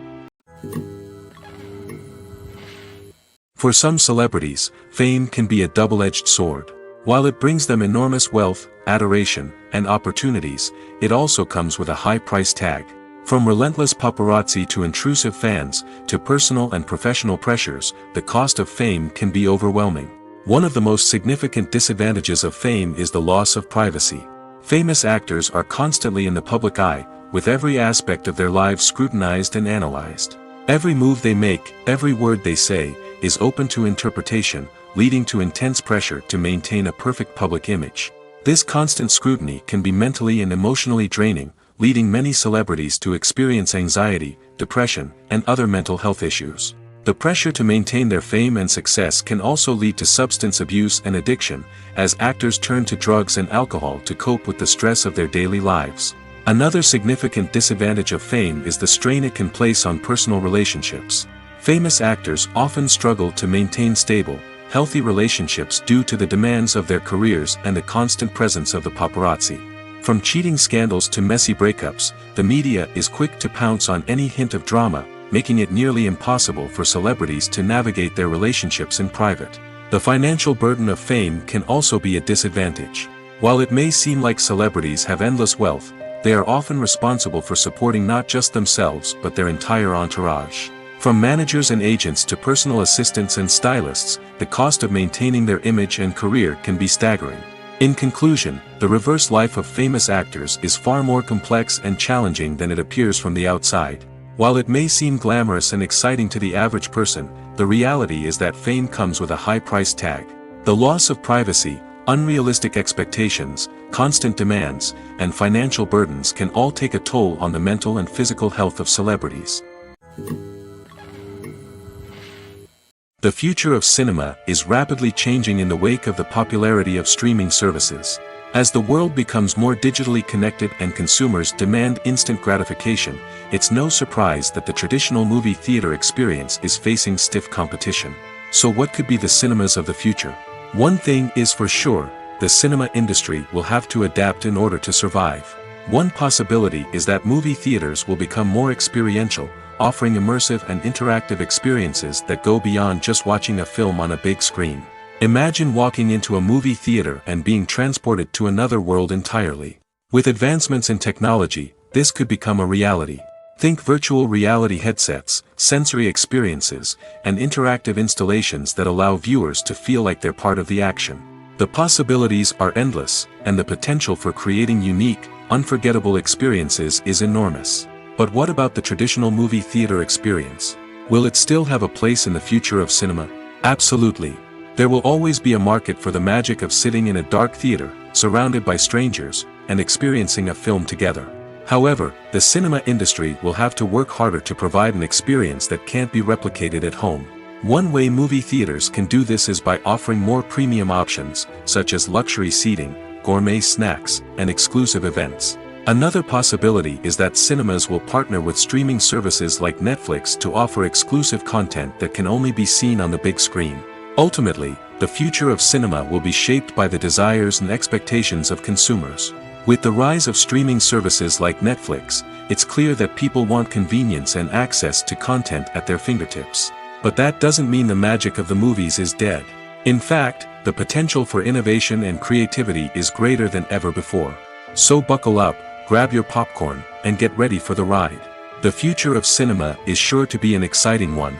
For some celebrities, fame can be a double-edged sword. While it brings them enormous wealth, adoration, and opportunities, it also comes with a high price tag. From relentless paparazzi to intrusive fans, to personal and professional pressures, the cost of fame can be overwhelming. One of the most significant disadvantages of fame is the loss of privacy. Famous actors are constantly in the public eye, with every aspect of their lives scrutinized and analyzed. Every move they make, every word they say, is open to interpretation, leading to intense pressure to maintain a perfect public image. This constant scrutiny can be mentally and emotionally draining, leading many celebrities to experience anxiety, depression, and other mental health issues. The pressure to maintain their fame and success can also lead to substance abuse and addiction, as actors turn to drugs and alcohol to cope with the stress of their daily lives. Another significant disadvantage of fame is the strain it can place on personal relationships. Famous actors often struggle to maintain stable, healthy relationships due to the demands of their careers and the constant presence of the paparazzi. From cheating scandals to messy breakups, the media is quick to pounce on any hint of drama, making it nearly impossible for celebrities to navigate their relationships in private. The financial burden of fame can also be a disadvantage. While it may seem like celebrities have endless wealth, they are often responsible for supporting not just themselves but their entire entourage. From managers and agents to personal assistants and stylists, the cost of maintaining their image and career can be staggering. In conclusion, the reverse life of famous actors is far more complex and challenging than it appears from the outside. While it may seem glamorous and exciting to the average person, the reality is that fame comes with a high price tag. The loss of privacy, unrealistic expectations, constant demands, and financial burdens can all take a toll on the mental and physical health of celebrities. The future of cinema is rapidly changing in the wake of the popularity of streaming services. As the world becomes more digitally connected and consumers demand instant gratification, it's no surprise that the traditional movie theater experience is facing stiff competition. So what could be the cinemas of the future? One thing is for sure, the cinema industry will have to adapt in order to survive. One possibility is that movie theaters will become more experiential, offering immersive and interactive experiences that go beyond just watching a film on a big screen. Imagine walking into a movie theater and being transported to another world entirely. With advancements in technology, this could become a reality. Think virtual reality headsets, sensory experiences, and interactive installations that allow viewers to feel like they're part of the action. The possibilities are endless, and the potential for creating unique, unforgettable experiences is enormous. But what about the traditional movie theater experience? Will it still have a place in the future of cinema? Absolutely. There will always be a market for the magic of sitting in a dark theater, surrounded by strangers, and experiencing a film together. However, the cinema industry will have to work harder to provide an experience that can't be replicated at home. One way movie theaters can do this is by offering more premium options, such as luxury seating, gourmet snacks, and exclusive events. Another possibility is that cinemas will partner with streaming services like Netflix to offer exclusive content that can only be seen on the big screen. Ultimately, the future of cinema will be shaped by the desires and expectations of consumers. With the rise of streaming services like Netflix, it's clear that people want convenience and access to content at their fingertips. But that doesn't mean the magic of the movies is dead. In fact, the potential for innovation and creativity is greater than ever before. So buckle up, grab your popcorn, and get ready for the ride. The future of cinema is sure to be an exciting one.